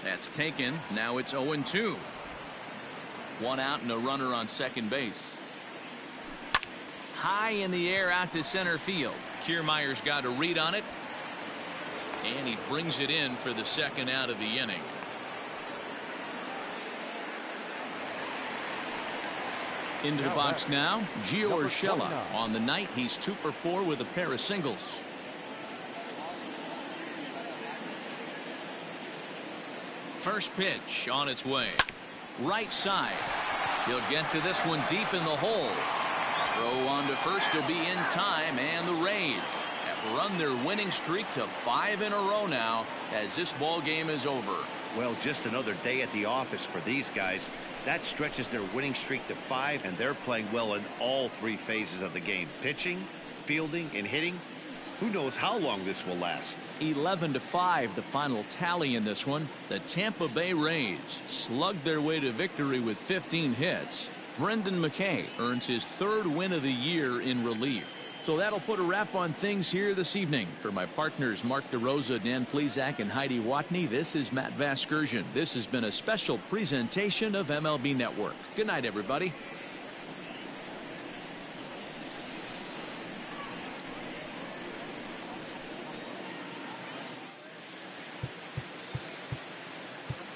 That's taken. Now it's 0-2. 1 out and a runner on second base. High in the air out to center field. Kiermaier's got a read on it, and he brings it in for the second out of the inning. Into the box now, Gio Urshela. On the night, he's 2 for 4 with a pair of singles. First pitch on its way. Right side. He'll get to this one deep in the hole. Throw on to first. He'll be in time, and the Rays have run their winning streak to 5 in a row now as this ball game is over. Well, just another day at the office for these guys. That stretches their winning streak to 5, and they're playing well in all 3 phases of the game. Pitching, fielding, and hitting. Who knows how long this will last? 11-5 the final tally in this one. The Tampa Bay Rays slugged their way to victory with 15 hits. Brendan McKay earns his 3rd win of the year in relief. So that'll put a wrap on things here this evening. For my partners Mark DeRosa, Dan Plesac, and Heidi Watney, this is Matt Vasgersian. This has been a special presentation of MLB Network. Good night, everybody.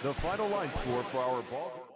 The final line score for our ball.